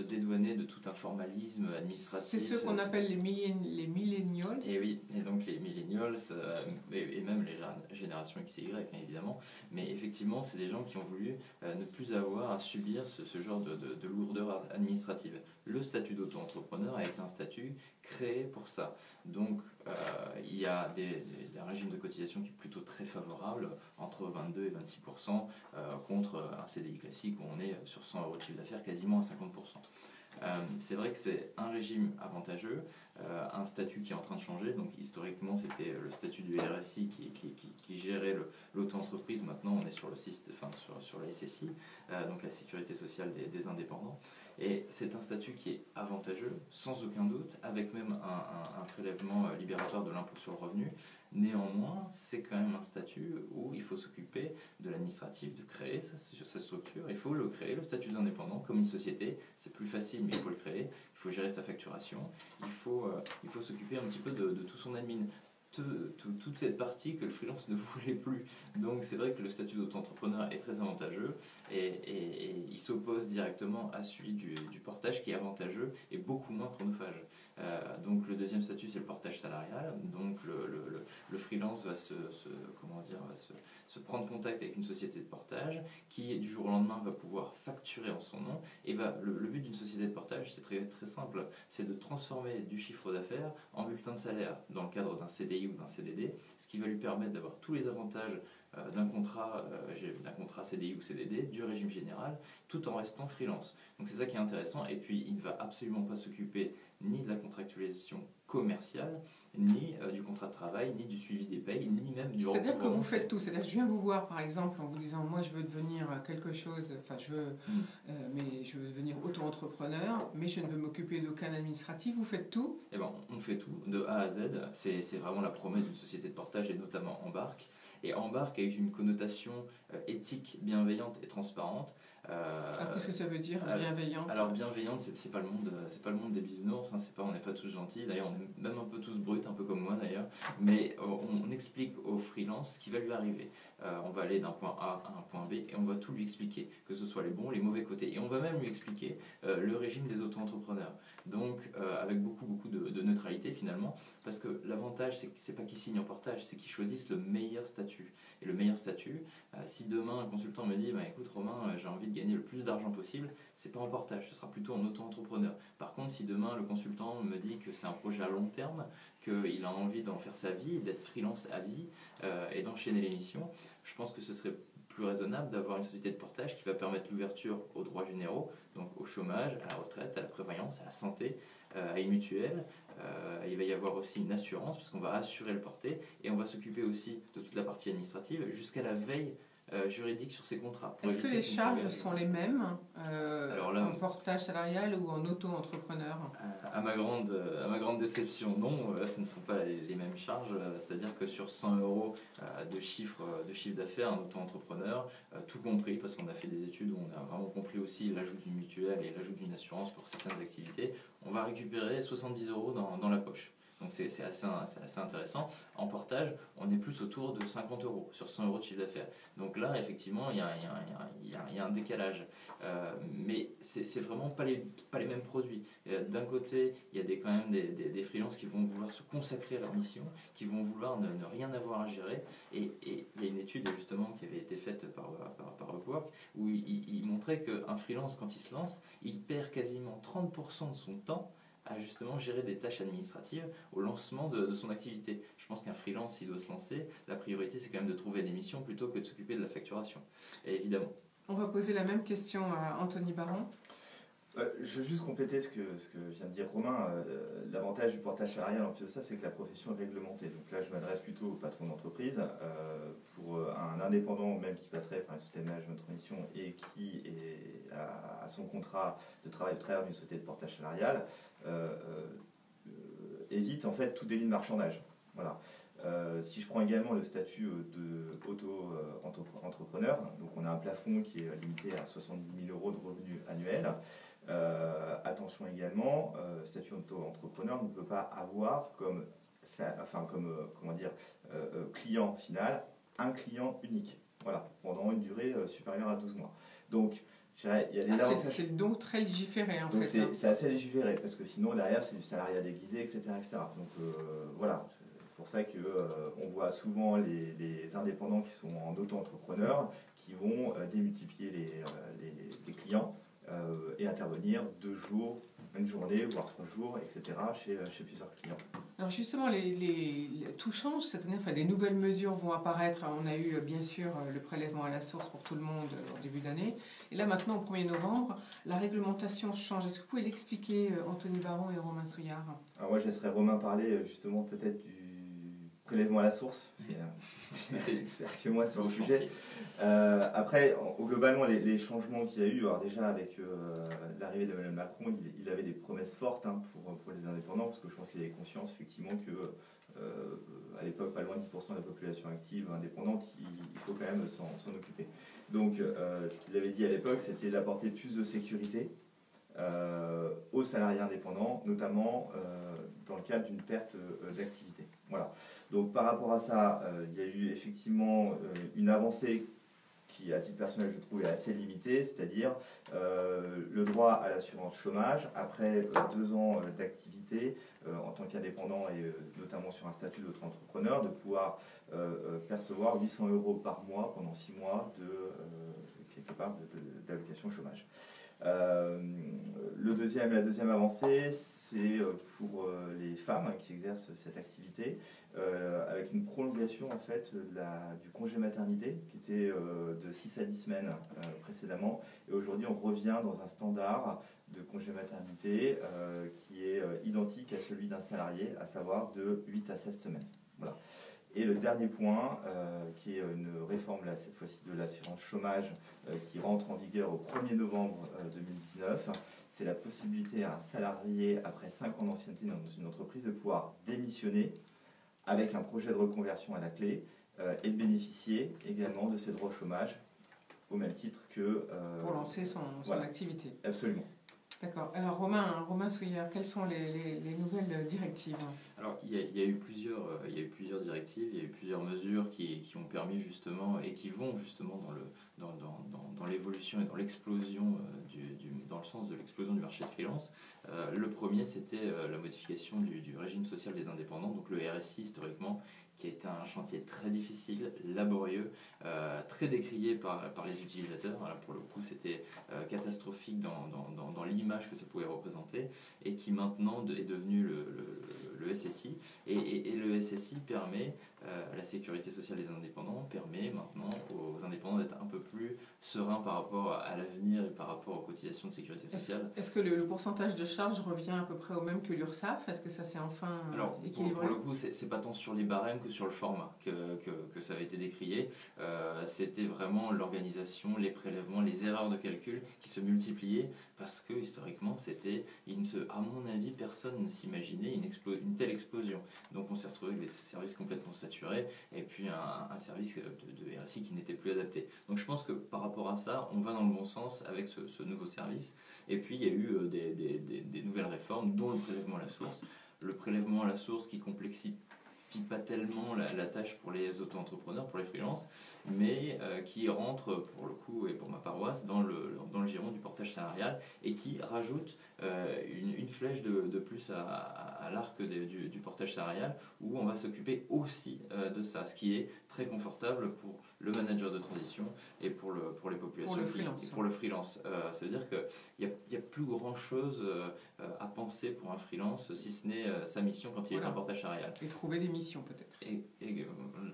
dédouaner de tout un formalisme administratif. C'est ceux qu'on appelle les millennials. Et oui, et donc les millennials, et même les générations X et Y, hein, évidemment. Mais effectivement, c'est des gens qui ont voulu ne plus avoir à subir ce genre de lourdeur administrative. Le statut d'auto-entrepreneur a été un statut créé pour ça. Donc, il y a un régime de cotisation qui est plutôt très favorable, entre 22 et 26%, contre un CDI classique où on est sur 100 € de chiffre d'affaires, quasiment à 50%. C'est vrai que c'est un régime avantageux, un statut qui est en train de changer. Donc historiquement, c'était le statut du RSI qui gérait l'auto-entreprise. Maintenant, on est sur sur la SSI, donc la sécurité sociale des indépendants. Et c'est un statut qui est avantageux, sans aucun doute, avec même un prélèvement libératoire de l'impôt sur le revenu. Néanmoins, c'est quand même un statut où il faut s'occuper de l'administratif, de créer sa structure. Il faut le créer, le statut d'indépendant, comme une société. C'est plus facile, mais il faut le créer. Il faut gérer sa facturation. Il faut s'occuper un petit peu de tout son admin. Toute cette partie que le freelance ne voulait plus. Donc c'est vrai que le statut d'auto-entrepreneur est très avantageux et il s'oppose directement à celui du portage qui est avantageux et beaucoup moins chronophage. Donc le deuxième statut, c'est le portage salarial. Donc le freelance va se prendre contact avec une société de portage qui du jour au lendemain va pouvoir facturer en son nom et le but d'une société de portage, c'est très, très simple, c'est de transformer du chiffre d'affaires en bulletin de salaire dans le cadre d'un CDI ou d'un CDD, ce qui va lui permettre d'avoir tous les avantages d'un contrat CDI ou CDD, du régime général, tout en restant freelance. Donc c'est ça qui est intéressant. Et puis il ne va absolument pas s'occuper ni de la contractualisation commerciale, ni du contrat de travail, ni du suivi des payes, ni même du... C'est-à-dire que vous faites tout. C'est-à-dire que je viens vous voir, par exemple, en vous disant, moi je veux devenir quelque chose, enfin je veux, mais je veux devenir auto-entrepreneur, mais je ne veux m'occuper d'aucun administratif. Vous faites tout? Eh ben, on fait tout, de A à Z. C'est vraiment la promesse d'une société de portage et notamment Embarque. Et Embarque a eu une connotation éthique, bienveillante et transparente. Qu'est-ce que ça veut dire, bienveillante? Alors bienveillante, c'est pas le monde des bisounours. Hein, on n'est pas tous gentils. D'ailleurs, on est même un peu tous bruts, un peu comme moi d'ailleurs. Mais on explique au freelance ce qui va lui arriver. On va aller d'un point A à un point B et on va tout lui expliquer, que ce soit les bons, les mauvais côtés. Et on va même lui expliquer le régime des auto-entrepreneurs. Donc avec beaucoup de neutralité finalement, parce que l'avantage c'est pas qu'ils signent en portage, c'est qu'ils choisissent le meilleur statut. Et le meilleur statut, si demain un consultant me dit écoute Romain, j'ai envie de gagner le plus d'argent possible, c'est pas en portage, ce sera plutôt en auto-entrepreneur. Par contre, si demain le consultant me dit que c'est un projet à long terme, qu'il a envie d'en faire sa vie, d'être freelance à vie et d'enchaîner les missions, je pense que ce serait plus raisonnable d'avoir une société de portage qui va permettre l'ouverture aux droits généraux, donc au chômage, à la retraite, à la prévoyance, à la santé, à une mutuelle. Il va y avoir aussi une assurance parce qu'on va assurer le porté et on va s'occuper aussi de toute la partie administrative jusqu'à la veille juridique sur ces contrats. Est-ce que les charges sont les mêmes en portage salarial ou en auto-entrepreneur? À ma grande déception, non, ce ne sont pas les mêmes charges. C'est-à-dire que sur 100 € de chiffre d'affaires, un auto-entrepreneur, tout compris, parce qu'on a fait des études où on a vraiment compris aussi l'ajout d'une mutuelle et l'ajout d'une assurance pour certaines activités, on va récupérer 70 € dans la poche. Donc c'est assez intéressant. En portage, on est plus autour de 50 € sur 100 € de chiffre d'affaires. Donc là, effectivement, il y a un décalage. Mais c'est vraiment pas les mêmes produits. D'un côté, il y a quand même des freelances qui vont vouloir se consacrer à leur mission, qui vont vouloir ne rien avoir à gérer. Et il y a une étude justement qui avait été faite par Upwork où il montrait qu'un freelance, quand il se lance, il perd quasiment 30% de son temps à justement gérer des tâches administratives au lancement de son activité. Je pense qu'un freelance, s'il doit se lancer, la priorité c'est quand même de trouver des missions plutôt que de s'occuper de la facturation. Et évidemment. On va poser la même question à Anthony Baron. Je veux juste compléter ce que vient de dire Romain. L'avantage du portage salarial en plus de ça, c'est que la profession est réglementée. Donc là, je m'adresse plutôt au patron d'entreprise. Pour un indépendant, même qui passerait par une société de management de transition et qui a son contrat de travail au travers d'une société de portage salarial, évite en fait tout délit de marchandage. Voilà. Si je prends également le statut d'auto-entrepreneur, donc on a un plafond qui est limité à 70 000 € de revenus annuels. Attention également, statut auto-entrepreneur ne peut pas avoir client final un client unique. Voilà, pendant une durée supérieure à 12 mois. Donc, il y a des avantages. C'est donc très légiféré en donc fait. C'est assez légiféré parce que sinon derrière c'est du salariat déguisé, etc. Donc voilà. C'est pour ça qu'on voit souvent les indépendants qui sont en auto-entrepreneurs qui vont démultiplier les clients et intervenir 2 jours, une journée, voire 3 jours, etc. chez plusieurs clients. Alors justement, tout change cette année, des nouvelles mesures vont apparaître. On a eu bien sûr le prélèvement à la source pour tout le monde au début d'année. Et là maintenant, au 1er novembre, la réglementation change. Est-ce que vous pouvez l'expliquer, Anthony Baron et Romain Souillard? Alors moi, je laisserai Romain parler justement peut-être du prélèvement à la source, parce qu'il est expert que moi sur le sujet. Après, globalement, les changements qu'il y a eu, alors déjà avec l'arrivée d'Emmanuel Macron, il avait des promesses fortes pour les indépendants, parce que je pense qu'il avait conscience effectivement que à l'époque, pas loin de 10% de la population active indépendante, il faut quand même s'en occuper. Donc, ce qu'il avait dit à l'époque, c'était d'apporter plus de sécurité aux salariés indépendants, notamment dans le cadre d'une perte d'activité. Voilà. Donc par rapport à ça, il y a eu effectivement une avancée qui, à titre personnel, je trouve est assez limitée, c'est-à-dire le droit à l'assurance chômage après 2 ans d'activité en tant qu'indépendant et notamment sur un statut d'auto-entrepreneur, de pouvoir percevoir 800 € par mois pendant 6 mois d'allocation chômage. La deuxième avancée, c'est pour les femmes qui exercent cette activité, avec une prolongation en fait du congé maternité qui était de 6 à 10 semaines précédemment, et aujourd'hui on revient dans un standard de congé maternité qui est identique à celui d'un salarié, à savoir de 8 à 16 semaines. Voilà. Et le dernier point, qui est une réforme, là, cette fois-ci, de l'assurance chômage, qui rentre en vigueur au 1er novembre 2019, 9, c'est la possibilité à un salarié, après 5 ans d'ancienneté dans une entreprise, de pouvoir démissionner avec un projet de reconversion à la clé et de bénéficier également de ces droits au chômage au même titre que... pour lancer son voilà. activité. Absolument. D'accord. Alors Romain Souillard, quelles sont les nouvelles directives? Alors il y a eu plusieurs directives, il y a eu plusieurs mesures qui ont permis justement et qui vont justement dans l'évolution et dans l'explosion dans le sens de l'explosion du marché de freelance. Le premier, c'était la modification du régime social des indépendants, donc le RSI historiquement, qui a été un chantier très difficile, laborieux, très décrié par les utilisateurs. Voilà, pour le coup, c'était catastrophique dans l'image que ça pouvait représenter, et qui maintenant est devenu le SSI. Et le SSI permet, la sécurité sociale des indépendants permet maintenant aux indépendants d'être un peu plus sereins par rapport à l'avenir et par rapport aux cotisations de sécurité sociale. Est-ce que le pourcentage de charge revient à peu près au même que l'URSSAF? Est-ce que ça s'est enfin équilibré? Pour le coup, c'est pas tant sur les barèmes que sur le format que ça avait été décrié. C'était vraiment l'organisation, les prélèvements, les erreurs de calcul qui se multipliaient parce que historiquement, à mon avis, personne ne s'imaginait une telle explosion. Donc on s'est retrouvé avec des services complètement saturés et puis un service de RSI qui n'était plus adapté. Donc je pense que par rapport à ça, on va dans le bon sens avec ce nouveau service. Et puis il y a eu des nouvelles réformes, dont le prélèvement à la source. Le prélèvement à la source qui complexifie pas tellement la tâche pour les auto-entrepreneurs, pour les freelances, mais qui rentre pour le coup et pour ma paroisse dans le giron du portage salarial et qui rajoute une flèche de plus à l'arc du portage salarial où on va s'occuper aussi de ça, ce qui est très confortable pour le manager de transition et pour les populations. Pour le freelance. Ça veut dire qu'il n'y a plus grand chose à penser pour un freelance si ce n'est sa mission quand il est en portage salarial. Et trouver des missions peut-être. Et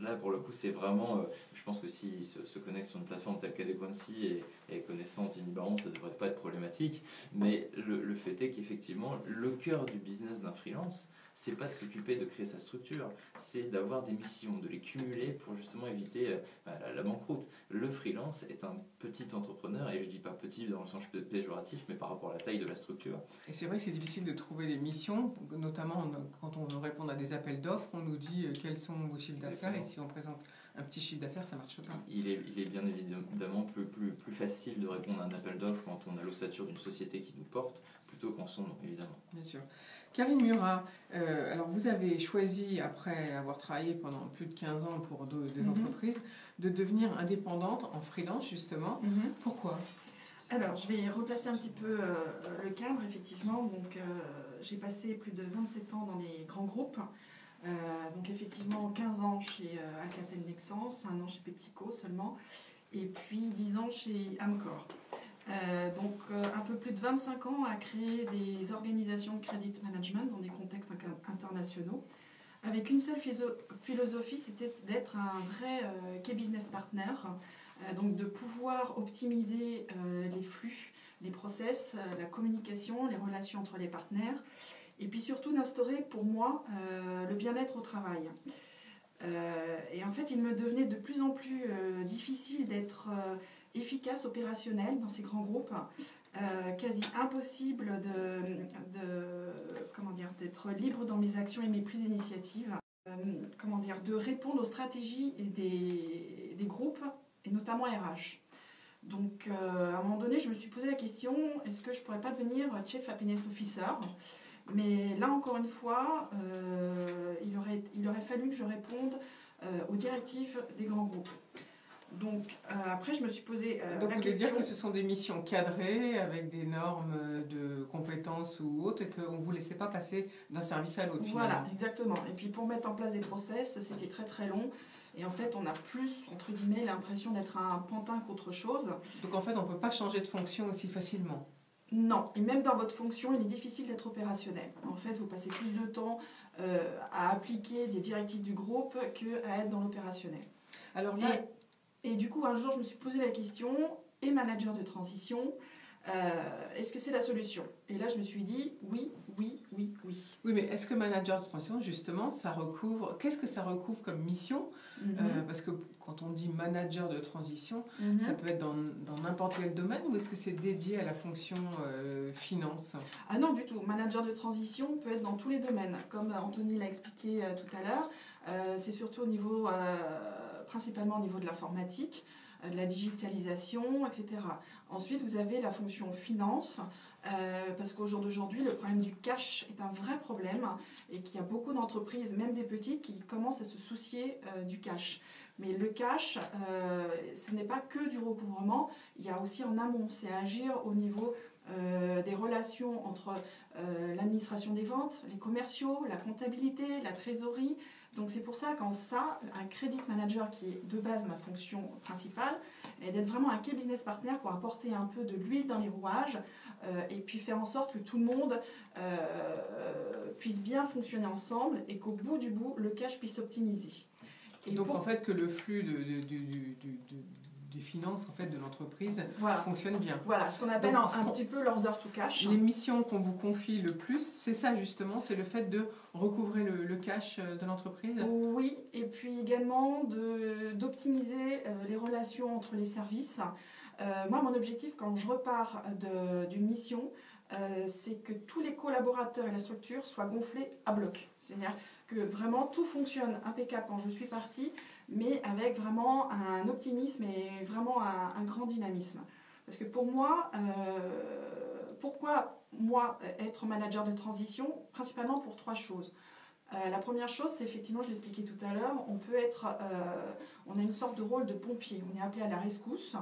là pour le coup c'est vraiment, je pense que s'il se connecte sur une plateforme telle qu'Adequancy et connaissant Tiny Baron, ça ne devrait pas être problématique, mais le fait est qu'effectivement le cœur du business d'un freelance, c'est pas de s'occuper de créer sa structure, c'est d'avoir des missions, de les cumuler pour justement éviter la banqueroute. Le freelance est un petit entrepreneur, et je dis pas petit dans le sens péjoratif, mais par rapport à la taille de la structure. Et c'est vrai que c'est difficile de trouver des missions, notamment quand on répond à des appels d'offres, on nous dit quels sont vos chiffres d'affaires, et si on présente un petit chiffre d'affaires, ça marche pas. Il est bien évidemment plus facile de répondre à un appel d'offres quand on a l'ossature d'une société qui nous porte, plutôt qu'en son nom, évidemment. Bien sûr. Karine Murat, alors vous avez choisi, après avoir travaillé pendant plus de 15 ans pour des entreprises, de devenir indépendante en freelance, justement. Pourquoi ? Alors, je vais replacer un petit peu le cadre, effectivement. Donc, j'ai passé plus de 27 ans dans des grands groupes. Donc, effectivement, 15 ans chez Alcatel Nexans, 1 an chez PepsiCo seulement, et puis 10 ans chez Amcor. Donc un peu plus de 25 ans à créer des organisations de credit management dans des contextes internationaux avec une seule philosophie, c'était d'être un vrai key business partner, donc de pouvoir optimiser les flux, les process, la communication, les relations entre les partenaires et puis surtout d'instaurer pour moi le bien-être au travail. Et en fait il me devenait de plus en plus difficile d'être efficace, opérationnel dans ces grands groupes, quasi impossible d'être libre dans mes actions et mes prises d'initiative, de répondre aux stratégies des groupes et notamment RH. Donc à un moment donné, je me suis posé la question, est-ce que je pourrais pas devenir Chief Happiness Officer ? Mais là encore une fois, il aurait fallu que je réponde aux directives des grands groupes. Donc après je me suis posé Donc la vous voulez question. dire que ce sont des missions cadrées avec des normes de compétences ou autres et qu'on ne vous laissait pas passer d'un service à l'autre finalement. Voilà, exactement. Et puis pour mettre en place des process, c'était très très long. Et en fait on a plus, entre guillemets, l'impression d'être un pantin qu'autre chose. Donc en fait on ne peut pas changer de fonction aussi facilement. Non, et même dans votre fonction, il est difficile d'être opérationnel. En fait, vous passez plus de temps à appliquer des directives du groupe qu'à être dans l'opérationnel. Alors là... Et du coup, un jour, je me suis posé la question, et manager de transition, est-ce que c'est la solution ? Et là, je me suis dit, oui, oui, oui. Oui, mais est-ce que manager de transition, justement, ça recouvre... Qu'est-ce que ça recouvre comme mission? Parce que quand on dit manager de transition, ça peut être dans n'importe quel domaine, ou est-ce que c'est dédié à la fonction finance? Ah non, du tout. Manager de transition peut être dans tous les domaines. Comme Anthony l'a expliqué tout à l'heure, c'est surtout au niveau, principalement au niveau de l'informatique, de la digitalisation, etc. Ensuite, vous avez la fonction finance, parce qu'au jour d'aujourd'hui, le problème du cash est un vrai problème et qu'il y a beaucoup d'entreprises, même des petites, qui commencent à se soucier du cash. Mais le cash, ce n'est pas que du recouvrement, il y a aussi en amont, c'est agir au niveau des relations entre l'administration des ventes, les commerciaux, la comptabilité, la trésorerie. Donc c'est pour ça qu'en ça, un credit manager qui est de base ma fonction principale, est d'être vraiment un key business partner pour apporter un peu de l'huile dans les rouages et puis faire en sorte que tout le monde puisse bien fonctionner ensemble et qu'au bout du bout, le cash puisse s'optimiser. Et donc en fait que le flux des finances en fait, de l'entreprise fonctionne bien. Voilà, ce qu'on appelle un petit peu l'order to cash. Les missions qu'on vous confie le plus, c'est ça justement, c'est le fait de recouvrer le cash de l'entreprise? Oui, et puis également d'optimiser les relations entre les services. Moi, mon objectif quand je repars d'une mission, c'est que tous les collaborateurs et la structure soient gonflés à bloc. C'est-à-dire que vraiment tout fonctionne impeccable quand je suis partie, mais avec vraiment un optimisme et vraiment un grand dynamisme. Parce que pour moi, pourquoi moi être manager de transition? Principalement pour 3 choses. La première chose, c'est effectivement, je l'expliquais tout à l'heure, on a une sorte de rôle de pompier. On est appelé à la rescousse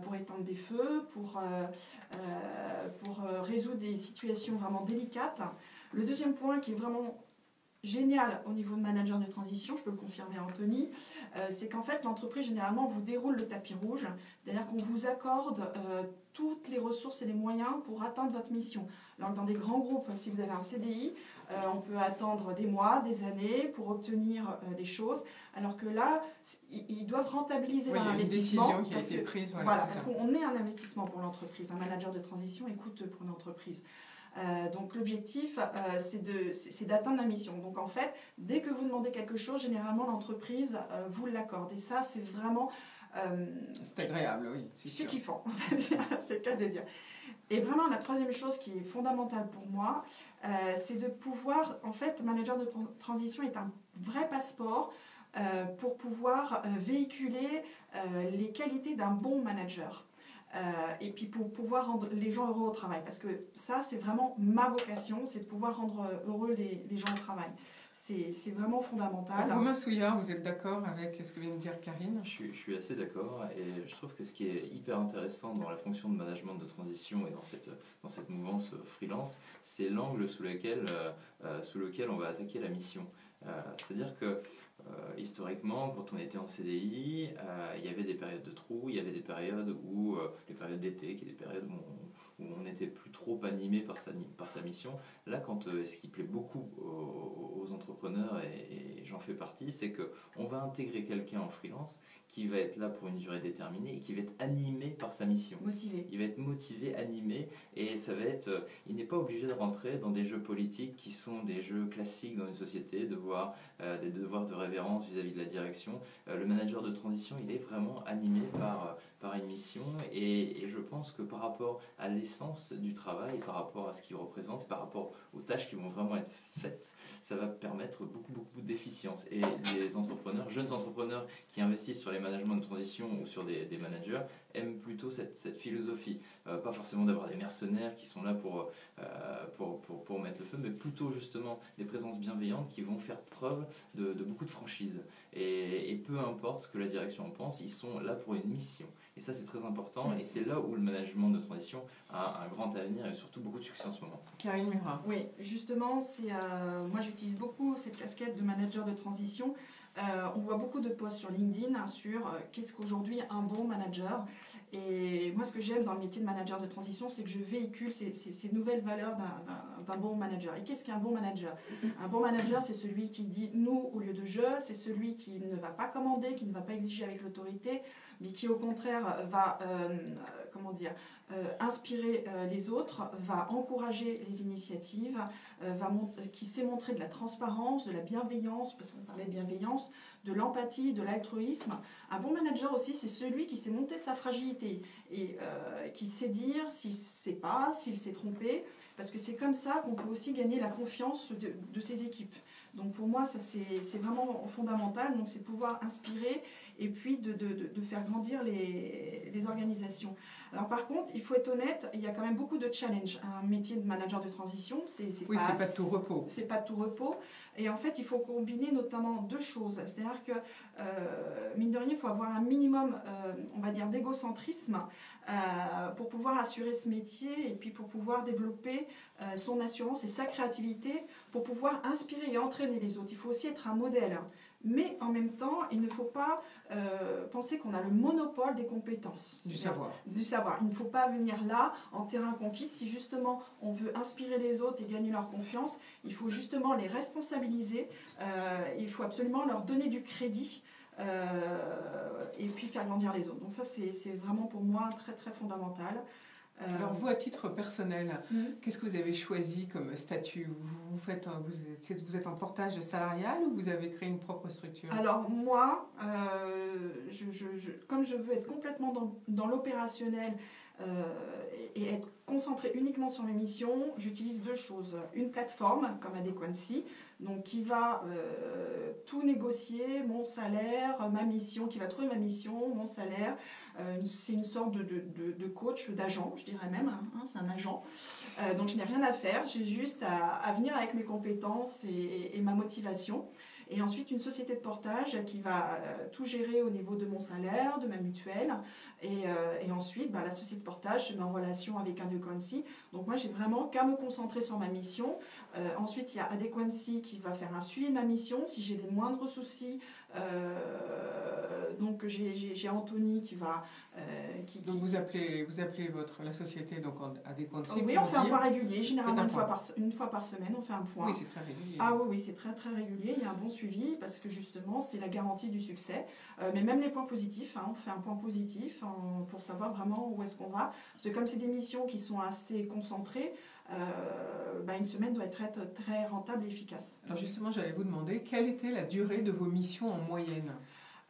pour éteindre des feux, pour résoudre des situations vraiment délicates. Le deuxième point qui est vraiment génial au niveau de manager de transition, je peux le confirmer à Anthony, c'est qu'en fait l'entreprise généralement vous déroule le tapis rouge, c'est-à-dire qu'on vous accorde toutes les ressources et les moyens pour atteindre votre mission. Alors dans des grands groupes, si vous avez un CDI, on peut attendre des mois, des années pour obtenir des choses, alors que là, ils doivent rentabiliser leur investissement. Il y a une décision qui a été prise. Parce qu'on est un investissement pour l'entreprise. Un manager de transition est coûteux pour l'entreprise. Donc l'objectif, c'est d'atteindre la mission. Donc en fait, dès que vous demandez quelque chose, généralement l'entreprise vous l'accorde. Et ça, c'est vraiment... c'est agréable, oui. C'est kiffant, c'est le cas de le dire. Et vraiment, la troisième chose qui est fondamentale pour moi, c'est de pouvoir... En fait, manager de transition est un vrai passeport pour pouvoir véhiculer les qualités d'un bon manager. Et puis pour pouvoir rendre les gens heureux au travail. Parce que ça, c'est vraiment ma vocation, c'est de pouvoir rendre heureux les gens au travail. C'est vraiment fondamental. Romain Souillard, vous êtes d'accord avec ce que vient de dire Karine? Je suis assez d'accord et je trouve que ce qui est hyper intéressant dans la fonction de management de transition et dans cette mouvance freelance, c'est l'angle sous lequel on va attaquer la mission. C'est-à-dire que historiquement, quand on était en CDI, il y avait des périodes de trous, il y avait des périodes où, les périodes d'été, qui est des périodes où on n'était plus trop animé par sa mission. Là, ce qui plaît beaucoup aux entrepreneurs, et j'en fais partie, c'est qu'on va intégrer quelqu'un en freelance qui va être là pour une durée déterminée et qui va être animé par sa mission. Motivé. Il va être motivé, animé, et ça va être... il n'est pas obligé de rentrer dans des jeux politiques qui sont des jeux classiques dans une société, des devoirs de révérence vis-à-vis de la direction. Le manager de transition, il est vraiment animé par une mission, et je pense que par rapport à l'essence du travail, par rapport à ce qu'il représente, par rapport aux tâches qui vont vraiment être faites, ça va permettre beaucoup d'efficience. Et les jeunes entrepreneurs qui investissent sur les managements de transition ou sur des managers aiment plutôt cette philosophie. Pas forcément d'avoir des mercenaires qui sont là pour mettre le feu, mais plutôt justement des présences bienveillantes qui vont faire preuve de beaucoup de franchise. Et peu importe ce que la direction en pense, ils sont là pour une mission. Et ça, c'est très important, et c'est là où le management de transition a un grand avenir et surtout beaucoup de succès en ce moment. Karine Murat. Oui, justement, moi j'utilise beaucoup cette casquette de manager de transition. On voit beaucoup de posts sur LinkedIn sur qu'est-ce qu'aujourd'hui un bon manager. Et moi, ce que j'aime dans le métier de manager de transition, c'est que je véhicule ces nouvelles valeurs d'un bon manager. Et qu'est-ce qu'un bon manager? Un bon manager, c'est celui qui dit nous au lieu de je, c'est celui qui ne va pas commander, qui ne va pas exiger avec l'autorité, mais qui au contraire va inspirer les autres, va encourager les initiatives, qui sait montrer de la transparence, de la bienveillance, parce qu'on parlait de bienveillance, de l'empathie, de l'altruisme. Un bon manager aussi, c'est celui qui sait monter sa fragilité et qui sait dire s'il ne sait pas, s'il s'est trompé, parce que c'est comme ça qu'on peut aussi gagner la confiance de ses équipes. Donc pour moi, ça c'est vraiment fondamental. Donc c'est pouvoir inspirer et puis de faire grandir les organisations. Alors par contre, il faut être honnête, il y a quand même beaucoup de challenges. Un métier de manager de transition, c'est pas de tout repos. C'est pas de tout repos. Et en fait, il faut combiner notamment deux choses. C'est-à-dire que, mine de rien, il faut avoir un minimum, on va dire, d'égocentrisme pour pouvoir assurer ce métier et puis pour pouvoir développer son assurance et sa créativité pour pouvoir inspirer et entraîner les autres. Il faut aussi être un modèle. Mais en même temps, il ne faut pas penser qu'on a le monopole des compétences. Du savoir. Il ne faut pas venir là en terrain conquis. Si justement on veut inspirer les autres et gagner leur confiance, il faut justement les responsabiliser. Il faut absolument leur donner du crédit et puis faire grandir les autres. Donc ça, c'est vraiment pour moi très très fondamental. Alors vous, à titre personnel, qu'est-ce que vous avez choisi comme statut ? Vous êtes en portage salarial ou vous avez créé une propre structure ? Alors moi, comme je veux être complètement dans l'opérationnel et être concentrée uniquement sur mes missions, j'utilise deux choses. Une plateforme comme Adequancy, donc qui va tout négocier, mon salaire, ma mission, qui va trouver ma mission, mon salaire. C'est une sorte de coach, d'agent, je dirais même, c'est un agent. Donc je n'ai rien à faire, j'ai juste à venir avec mes compétences et ma motivation. Et ensuite, une société de portage qui va tout gérer au niveau de mon salaire, de ma mutuelle. Et ensuite, la société de portage se met en relation avec Adequancy. Donc moi, j'ai vraiment qu'à me concentrer sur ma mission. Ensuite, il y a Adequancy qui va faire un suivi de ma mission. Si j'ai les moindres soucis, donc j'ai Anthony qui va... Donc vous appelez la société donc Adequancy. Oui, on fait un point régulier. Généralement, une fois par semaine, on fait un point. Oui, c'est très régulier. Ah oui, c'est très très régulier. Il y a un bon suivi parce que justement, c'est la garantie du succès. Mais même les points positifs, on fait un point positif pour savoir vraiment où est-ce qu'on va. Parce que comme c'est des missions qui sont assez concentrées, une semaine doit être très rentable et efficace. Alors justement, j'allais vous demander, quelle était la durée de vos missions en moyenne ?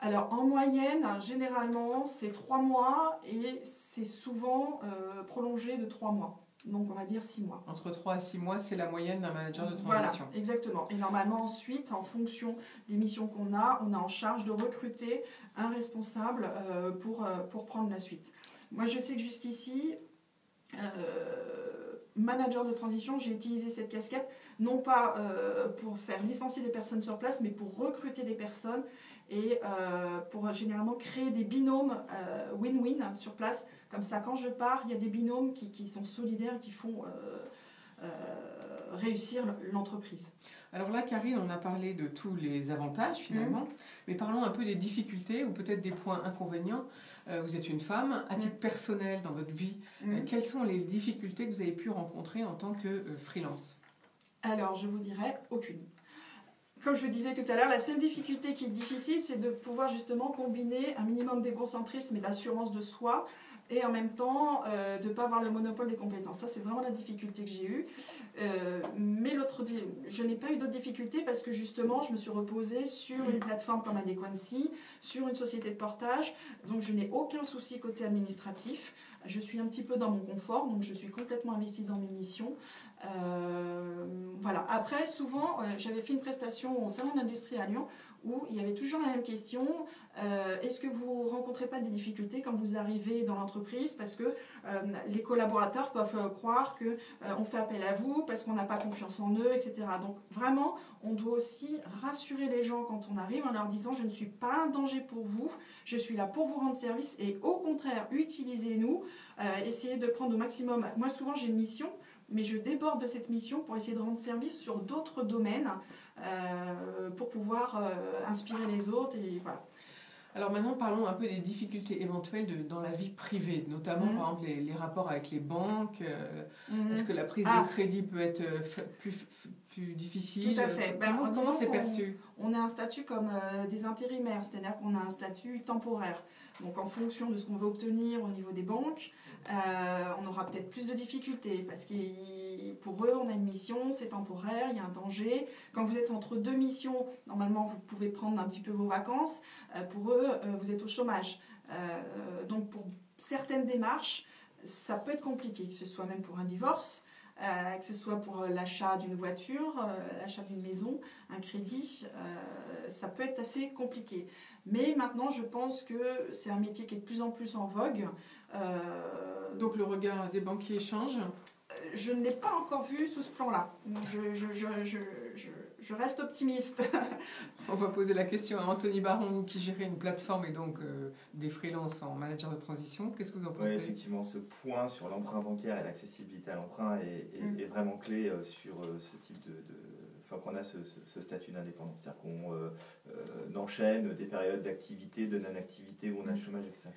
Alors en moyenne, généralement, c'est 3 mois et c'est souvent prolongé de 3 mois. Donc on va dire 6 mois. Entre 3 à 6 mois, c'est la moyenne d'un manager de transition. Voilà, exactement. Et normalement ensuite, en fonction des missions qu'on a, on est en charge de recruter un responsable pour prendre la suite. Moi je sais que jusqu'ici, manager de transition, j'ai utilisé cette casquette non pas pour faire licencier des personnes sur place, mais pour recruter des personnes et pour généralement créer des binômes win-win sur place. Comme ça, quand je pars, il y a des binômes qui sont solidaires, qui font réussir l'entreprise. Alors là, Karine, on a parlé de tous les avantages finalement, mais parlons un peu des difficultés ou peut-être des points inconvénients. Vous êtes une femme, à titre personnel dans votre vie, quelles sont les difficultés que vous avez pu rencontrer en tant que freelance ? Alors, je vous dirais aucune. Comme je vous disais tout à l'heure, la seule difficulté qui est difficile, c'est de pouvoir justement combiner un minimum d'égocentrisme et d'assurance de soi et en même temps de ne pas avoir le monopole des compétences. Ça, c'est vraiment la difficulté que j'ai eue. Mais je n'ai pas eu d'autres difficultés parce que justement, je me suis reposée sur une plateforme comme Adequancy, sur une société de portage. Donc, je n'ai aucun souci côté administratif. Je suis un petit peu dans mon confort, donc je suis complètement investie dans mes missions. Voilà. Après, souvent, j'avais fait une prestation au Salon de l'Industrie à Lyon où il y avait toujours la même question. Est-ce que vous ne rencontrez pas des difficultés quand vous arrivez dans l'entreprise parce que les collaborateurs peuvent croire qu'on fait appel à vous parce qu'on n'a pas confiance en eux, etc. Donc vraiment, on doit aussi rassurer les gens quand on arrive en leur disant « je ne suis pas un danger pour vous, je suis là pour vous rendre service et au contraire, utilisez-nous, essayez de prendre au maximum. » Moi, souvent, j'ai une mission, mais je déborde de cette mission pour essayer de rendre service sur d'autres domaines pour pouvoir inspirer les autres et voilà. Alors maintenant, parlons un peu des difficultés éventuelles dans la vie privée, notamment par exemple les rapports avec les banques. Est-ce que la prise de crédit peut être plus plus difficile. Tout à fait. Comment c'est perçu? On a un statut comme des intérimaires, c'est-à-dire qu'on a un statut temporaire. Donc en fonction de ce qu'on veut obtenir au niveau des banques, on aura peut-être plus de difficultés parce que pour eux, on a une mission, c'est temporaire, il y a un danger. Quand vous êtes entre deux missions, normalement, vous pouvez prendre un petit peu vos vacances. Pour eux, vous êtes au chômage. Donc pour certaines démarches, ça peut être compliqué, que ce soit même pour un divorce, que ce soit pour l'achat d'une voiture, l'achat d'une maison, un crédit, ça peut être assez compliqué. Mais maintenant, je pense que c'est un métier qui est de plus en plus en vogue. Donc le regard des banquiers change? Je ne l'ai pas encore vu sous ce plan-là. Je reste optimiste. On va poser la question à Anthony Baron, vous qui gérez une plateforme et donc des freelances en manager de transition. Qu'est-ce que vous en pensez? Oui, effectivement, ce point sur l'emprunt bancaire et l'accessibilité à l'emprunt est vraiment clé sur ce type enfin, qu'on a ce statut d'indépendant. C'est-à-dire qu'on enchaîne des périodes d'activité, de non-activité, où on a le chômage, etc.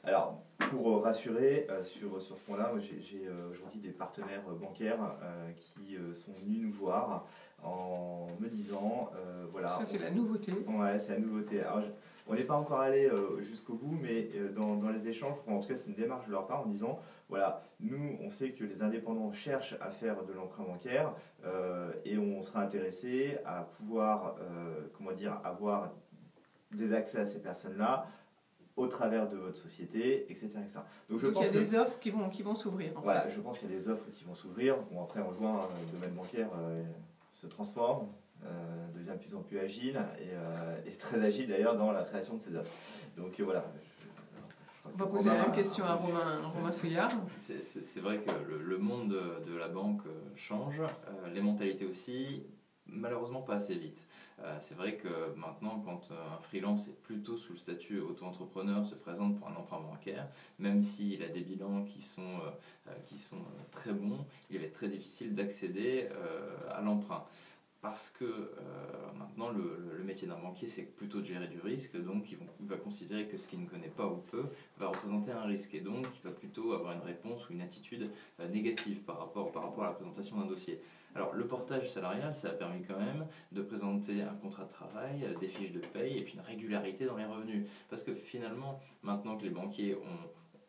Alors, pour rassurer sur ce point-là, j'ai aujourd'hui des partenaires bancaires qui sont venus nous voir en me disant, voilà... Ça, c'est la nouveauté. Ouais, c'est la nouveauté. Alors, on n'est pas encore allé jusqu'au bout, mais dans les échanges, en tout cas, c'est une démarche de leur part en disant, voilà, nous, on sait que les indépendants cherchent à faire de l'emprunt bancaire et on sera intéressé à pouvoir, avoir des accès à ces personnes-là au travers de votre société, etc. etc. Donc il y a des offres qui vont s'ouvrir. Voilà, je pense qu'il y a des offres qui vont s'ouvrir. Bon, après, on le voit, le domaine bancaire se transforme, devient de plus en plus agile et très agile d'ailleurs dans la création de ces offres. Donc voilà. On va poser la même question à Romain Souillard. C'est vrai que le monde de la banque change, les mentalités aussi, malheureusement pas assez vite. C'est vrai que maintenant, quand un freelance est plutôt sous le statut auto-entrepreneur se présente pour un emprunt bancaire, même s'il a des bilans qui sont très bons, il va être très difficile d'accéder à l'emprunt. Parce que maintenant, le métier d'un banquier, c'est plutôt de gérer du risque, donc il va considérer que ce qu'il ne connaît pas ou peu va représenter un risque, et donc il va plutôt avoir une réponse ou une attitude négative par rapport à la présentation d'un dossier. Alors le portage salarial, ça a permis quand même de présenter un contrat de travail, des fiches de paye et puis une régularité dans les revenus. Parce que finalement, maintenant que les banquiers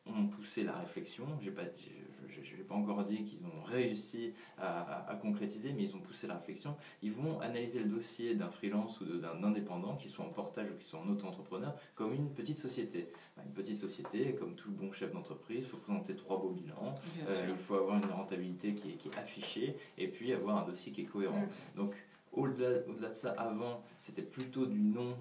ont poussé la réflexion, je n'ai pas encore dit qu'ils ont réussi à concrétiser, mais ils ont poussé la réflexion. Ils vont analyser le dossier d'un freelance ou d'un indépendant, qui soit en portage ou qui soit en auto-entrepreneur, comme une petite société. Une petite société, comme tout bon chef d'entreprise, il faut présenter 3 beaux bilans, il faut avoir une rentabilité qui est affichée, et puis avoir un dossier qui est cohérent. Donc, au-delà de ça, avant, c'était plutôt du non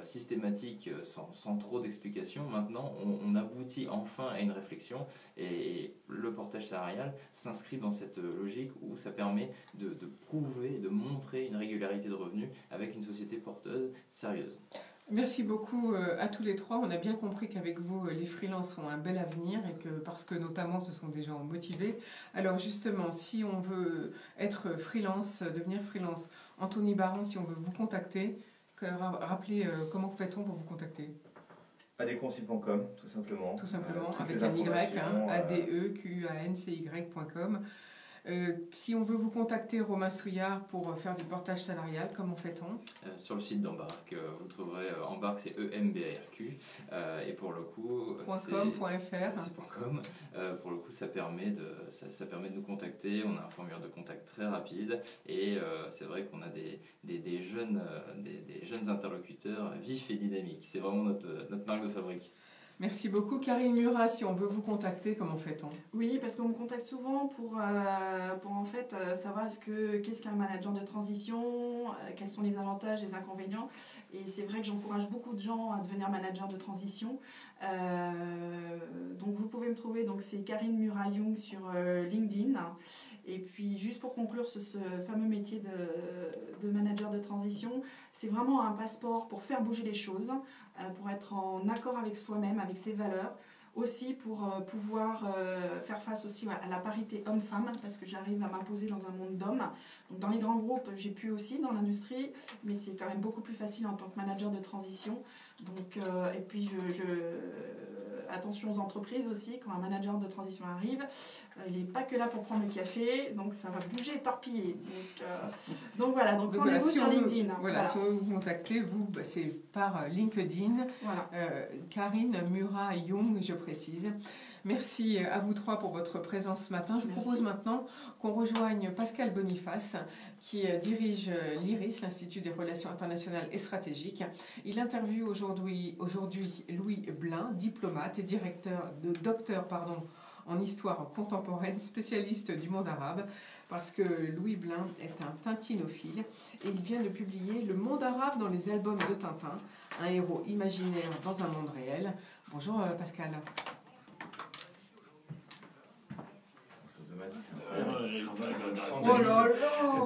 systématique, sans trop d'explications. Maintenant, on aboutit enfin à une réflexion, et le portage salarial s'inscrit dans cette logique où ça permet de prouver, de montrer une régularité de revenus avec une société porteuse sérieuse. Merci beaucoup à tous les trois. On a bien compris qu'avec vous, les freelances ont un bel avenir, et que parce que notamment ce sont des gens motivés. Alors justement, si on veut être freelance, devenir freelance, Anthony Baron, si on veut vous contacter, rappelez comment fait-on pour vous contacter? adequancy.com, tout simplement. Tout simplement, avec un Y, adequancy.com. Si on veut vous contacter, Romain Souillard, pour faire du portage salarial, comment fait-on? Sur le site d'Embark, vous trouverez Embark, c'est EMBARQ, et pour le coup, .com.fr. Pour le coup, ça permet de nous contacter. On a un formulaire de contact très rapide, et c'est vrai qu'on a des jeunes interlocuteurs vifs et dynamiques. C'est vraiment notre marque de fabrique. Merci beaucoup. Karine Murat, si on veut vous contacter, comment fait-on? Oui, parce qu'on me contacte souvent pour en fait savoir qu'est-ce qu'un manager de transition, quels sont les avantages, les inconvénients. Et c'est vrai que j'encourage beaucoup de gens à devenir manager de transition. Donc vous pouvez me trouver, donc c'est Karine Murat-Young sur LinkedIn. Et puis juste pour conclure ce fameux métier de manager de transition, c'est vraiment un passeport pour faire bouger les choses, pour être en accord avec soi-même, avec ses valeurs, aussi pour pouvoir faire face aussi à la parité homme-femme, parce que j'arrive à m'imposer dans un monde d'hommes. Donc dans les grands groupes, j'ai pu aussi dans l'industrie, mais c'est quand même beaucoup plus facile en tant que manager de transition. Donc, et puis, attention aux entreprises aussi, quand un manager de transition arrive, il n'est pas que là pour prendre le café, donc ça va bouger et torpiller. Donc voilà, donc rendez-vous sur LinkedIn. Voilà, si on vous contactez, c'est par LinkedIn. Voilà. Karine Murat-Young, je précise. Merci à vous trois pour votre présence ce matin. Je propose maintenant qu'on rejoigne Pascal Boniface, qui dirige l'IRIS, l'Institut des Relations Internationales et Stratégiques. Il interviewe aujourd'hui Louis Blin, diplomate et docteur en histoire contemporaine, spécialiste du monde arabe, parce que Louis Blin est un tintinophile et il vient de publier Le monde arabe dans les albums de Tintin, un héros imaginaire dans un monde réel. Bonjour Pascal.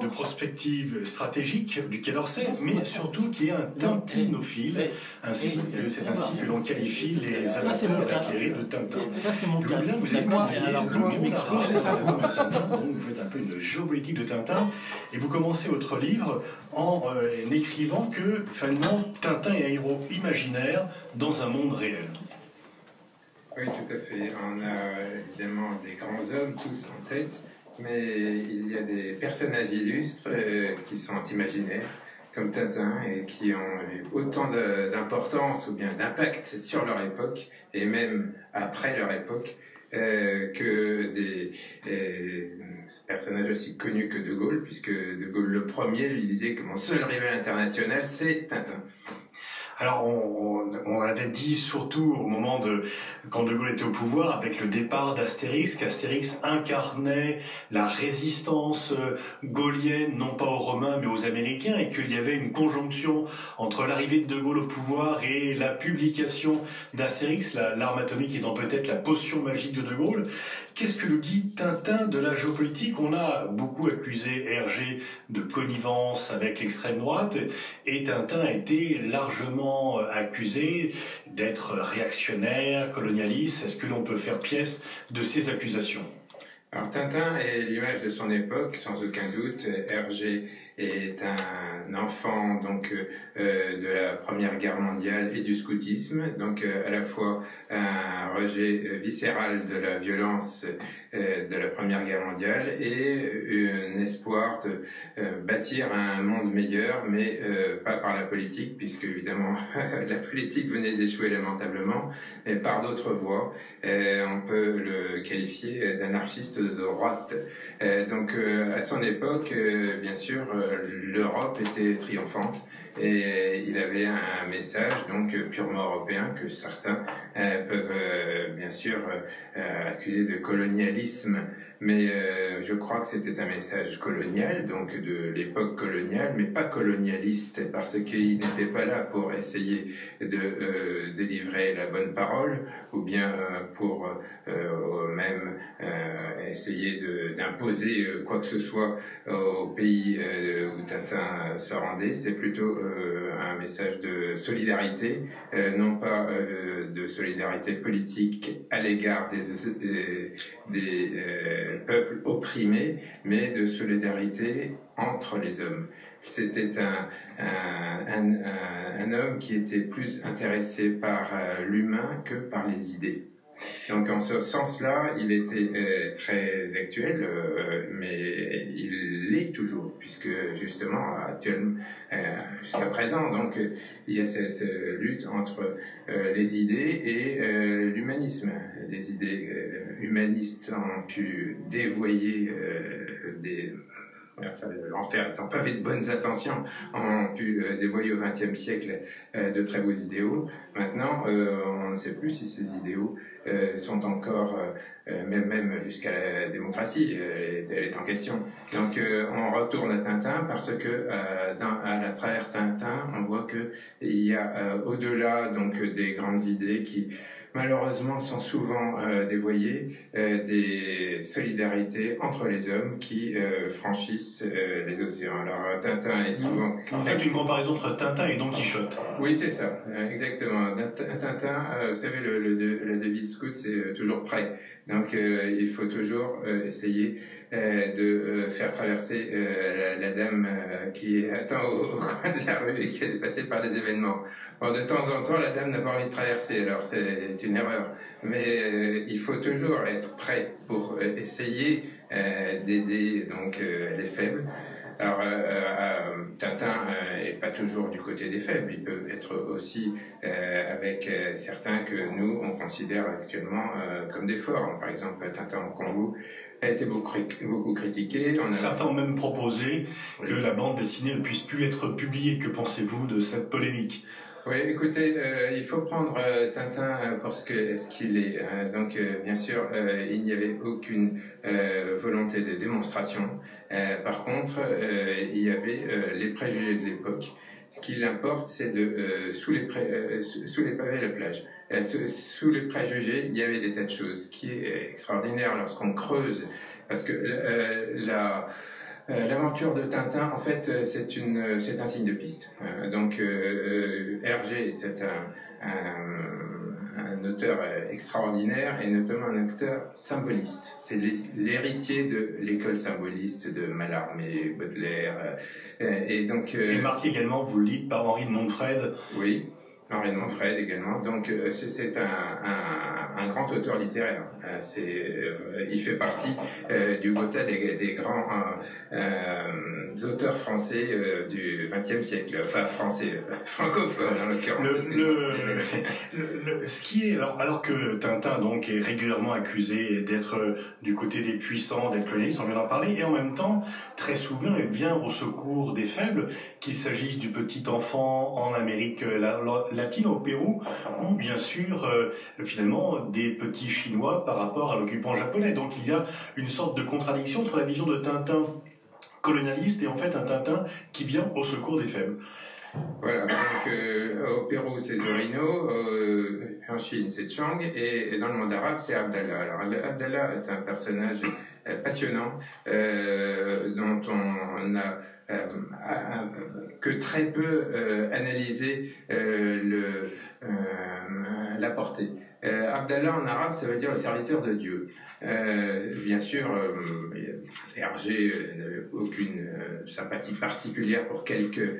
De prospective stratégique du Quai d'Orsay, mais surtout qui est un tintinophile, c'est ainsi que l'on qualifie les amateurs éclairés de Tintin. Louis Blin, vous êtes le monde arabe, donc vous faites un peu une géopolitique de Tintin, et vous commencez votre livre en écrivant que finalement Tintin est un héros imaginaire dans un monde réel. Oui, tout à fait. On a évidemment des grands hommes tous en tête, mais il y a des personnages illustres qui sont imaginaires, comme Tintin, et qui ont eu autant d'importance ou bien d'impact sur leur époque, et même après leur époque, que des personnages aussi connus que De Gaulle, puisque De Gaulle le premier lui disait que mon seul rival international, c'est Tintin. Alors, on avait dit surtout au moment quand De Gaulle était au pouvoir, avec le départ d'Astérix, qu'Astérix incarnait la résistance gaulienne, non pas aux Romains, mais aux Américains, et qu'il y avait une conjonction entre l'arrivée de Gaulle au pouvoir et la publication d'Astérix, l'arme atomique étant peut-être la potion magique de Gaulle. Qu'est-ce que nous dit Tintin de la géopolitique? On a beaucoup accusé Hergé de connivence avec l'extrême droite, et Tintin a été largement accusé d'être réactionnaire, colonialiste. Est-ce que l'on peut faire pièce de ces accusations? Alors Tintin est l'image de son époque, sans aucun doute. Hergé est un enfant donc de la Première Guerre mondiale et du scoutisme, donc à la fois un rejet viscéral de la violence de la Première Guerre mondiale et un espoir de bâtir un monde meilleur, mais pas par la politique, puisque évidemment la politique venait d'échouer lamentablement, mais par d'autres voies. On peut le qualifier d'anarchiste de droite. Donc à son époque, bien sûr, l'Europe était triomphante et il avait un message donc purement européen que certains peuvent bien sûr accuser de colonialisme, mais je crois que c'était un message colonial, donc de l'époque coloniale, mais pas colonialiste, parce qu'il n'était pas là pour essayer de délivrer la bonne parole, ou bien pour même essayer d'imposer quoi que ce soit au pays où Tintin se rendait. C'est plutôt un message de solidarité, non pas de solidarité politique à l'égard des peuples opprimés, mais de solidarité entre les hommes. C'était un homme qui était plus intéressé par l'humain que par les idées. Donc en ce sens-là, il était très actuel, mais il l'est toujours, puisque justement, actuellement, jusqu'à présent, donc il y a cette lutte entre les idées et l'humanisme. Les idées humanistes ont pu dévoyer l'enfer étant pavé de bonnes intentions, ont pu dévoyer au XXe siècle de très beaux idéaux. Maintenant, on ne sait plus si ces idéaux sont encore, même jusqu'à la démocratie, elle est en question. Donc on retourne à Tintin parce que à travers Tintin, on voit qu'il y a au-delà donc des grandes idées qui malheureusement sont souvent dévoyées, des solidarités entre les hommes qui franchissent les océans. Alors Tintin est souvent... En fait, une comparaison entre Tintin et Don Quichotte. Oui, c'est ça, exactement. Tintin, vous savez, la devise scout, c'est toujours prêt. Donc il faut toujours essayer de faire traverser la dame qui attend au coin de la rue et qui est passée par les événements. Bon, de temps en temps, la dame n'a pas envie de traverser, alors c'est une erreur. Mais il faut toujours être prêt pour essayer d'aider donc les faibles. Alors, Tintin est pas toujours du côté des faibles, il peut être aussi avec certains que nous, on considère actuellement comme des forts. Par exemple, Tintin au Congo a été beaucoup critiqué. Certains ont même proposé que la bande dessinée ne puisse plus être publiée. Que pensez-vous de cette polémique ? Oui, écoutez, il faut prendre Tintin pour ce qu'il est. Donc, bien sûr, il n'y avait aucune volonté de démonstration. Par contre, il y avait les préjugés de l'époque. Ce qui importe, c'est de sous les pavés à la plage. Sous les préjugés, il y avait des tas de choses. Ce qui est extraordinaire lorsqu'on creuse, parce que l'aventure de Tintin, en fait, c'est un signe de piste. Donc, Hergé était un auteur extraordinaire et notamment un auteur symboliste. C'est l'héritier de l'école symboliste de Mallarmé, Baudelaire. Et donc, et marqué également, vous le dites, par Henri de Montfred. Oui. Henri de Montfred également. Donc c'est un grand auteur littéraire. Il fait partie du quota des grands auteurs français du XXe siècle. Enfin français, francophone en l'occurrence. Ce qui est alors que Tintin donc est régulièrement accusé d'être du côté des puissants, d'être colonialiste, on vient d'en parler, et en même temps très souvent il vient au secours des faibles, qu'il s'agisse du petit enfant en Amérique latine, au Pérou, ou bien sûr finalement des petits Chinois par rapport à l'occupant japonais. Donc il y a une sorte de contradiction entre la vision de Tintin colonialiste et en fait un Tintin qui vient au secours des faibles. Voilà, donc au Pérou c'est Zorino, en Chine c'est Chang, et dans le monde arabe c'est Abdallah. Alors Abdallah est un personnage passionnant dont on a que très peu analysé la portée. Abdallah en arabe, ça veut dire le serviteur de Dieu. Bien sûr, Hergé n'avait aucune sympathie particulière pour quelque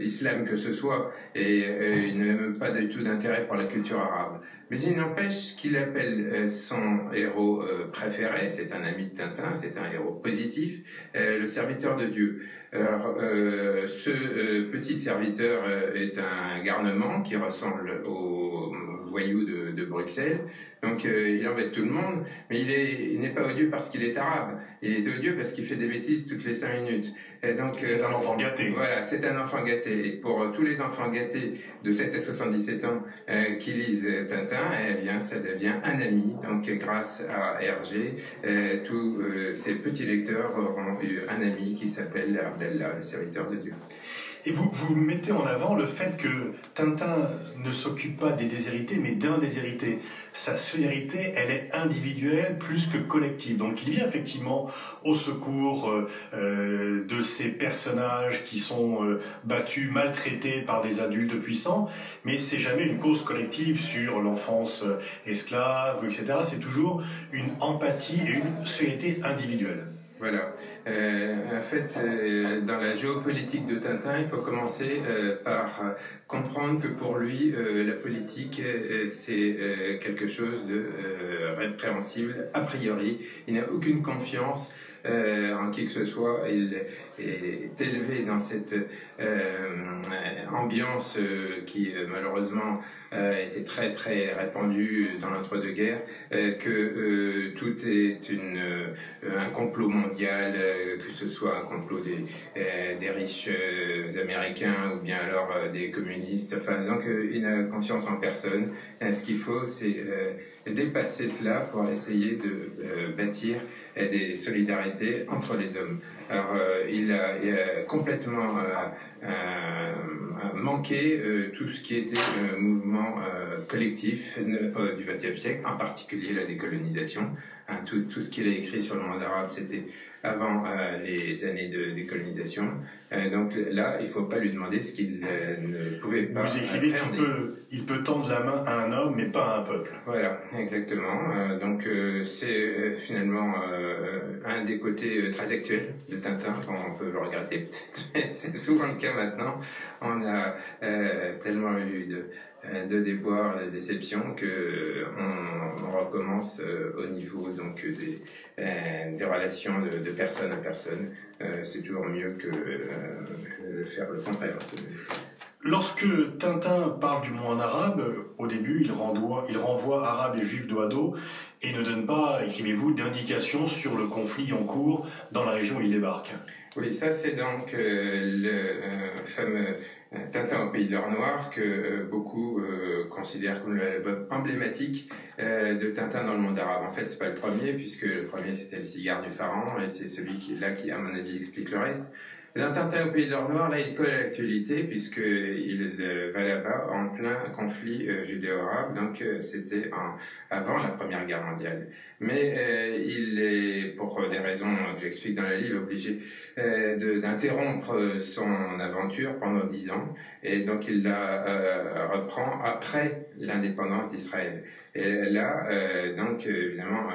islam que ce soit, et il n'avait même pas du tout d'intérêt pour la culture arabe. Mais il n'empêche qu'il appelle son héros préféré, c'est un ami de Tintin, c'est un héros positif, le serviteur de Dieu. Alors, ce petit serviteur est un garnement qui ressemble au voyou de Bruxelles. Donc il embête tout le monde, mais il n'est pas odieux parce qu'il est arabe. Il est odieux parce qu'il fait des bêtises toutes les 5 minutes. Et donc c'est un enfant gâté. Voilà, c'est un enfant gâté. Et pour tous les enfants gâtés de 7 à 77 ans qui lisent Tintin, eh bien ça devient un ami. Donc grâce à Hergé, tous ces petits lecteurs auront eu un ami qui s'appelle Abdallah, le serviteur de Dieu. Et vous mettez en avant le fait que Tintin ne s'occupe pas des déshérités, mais d'un déshérité. Sa solidarité, elle est individuelle plus que collective. Donc il vient effectivement au secours de ces personnages qui sont battus, maltraités par des adultes puissants, mais c'est jamais une cause collective sur l'enfance esclave, etc. C'est toujours une empathie et une solidarité individuelle. Voilà. En fait, dans la géopolitique de Tintin, il faut commencer par comprendre que pour lui, la politique, c'est quelque chose de répréhensible a priori. Il n'a aucune confiance en qui que ce soit. Il est élevé dans cette ambiance qui malheureusement était très très répandue dans l'entre-deux-guerres, que tout est un complot mondial, que ce soit un complot des riches américains ou bien alors des communistes. Enfin, donc il n'a confiance en personne. Ce qu'il faut, c'est dépasser cela pour essayer de bâtir des solidarités entre les hommes. Alors, il a complètement manqué tout ce qui était mouvement collectif du XXe siècle, en particulier la décolonisation. tout ce qu'il a écrit sur le monde arabe, c'était avant les années de décolonisation. Donc là, il ne faut pas lui demander ce qu'il ne pouvait pas. Vous écrivez qu'il peut tendre la main à un homme, mais pas à un peuple. Voilà, exactement. Donc c'est finalement un des côtés très actuels de Tintin. On peut le regretter peut-être, mais c'est souvent le cas maintenant. On a tellement eu de déboires, de déceptions que on recommence au niveau donc des relations de personne à personne. C'est toujours mieux que de faire le contraire. Lorsque Tintin parle du monde arabe, au début, il renvoie arabes et juifs dos à dos et ne donne pas, écrivez-vous, d'indications sur le conflit en cours dans la région où il débarque. Oui, ça c'est donc le fameux Tintin au pays de l'or noir que beaucoup considèrent comme l'album emblématique de Tintin dans le monde arabe. En fait, c'est pas le premier, puisque le premier c'était Le cigare du pharaon, et c'est celui qui, à mon avis, explique le reste. Dans Tintin au pays de l'or noir, là, il colle à l'actualité, puisqu'il va là-bas en plein conflit judéo-arabe, donc c'était avant la Première Guerre mondiale. Mais il est, pour des raisons que j'explique dans le livre, obligé d'interrompre son aventure pendant 10 ans, et donc il la reprend après l'indépendance d'Israël. Et là, donc évidemment,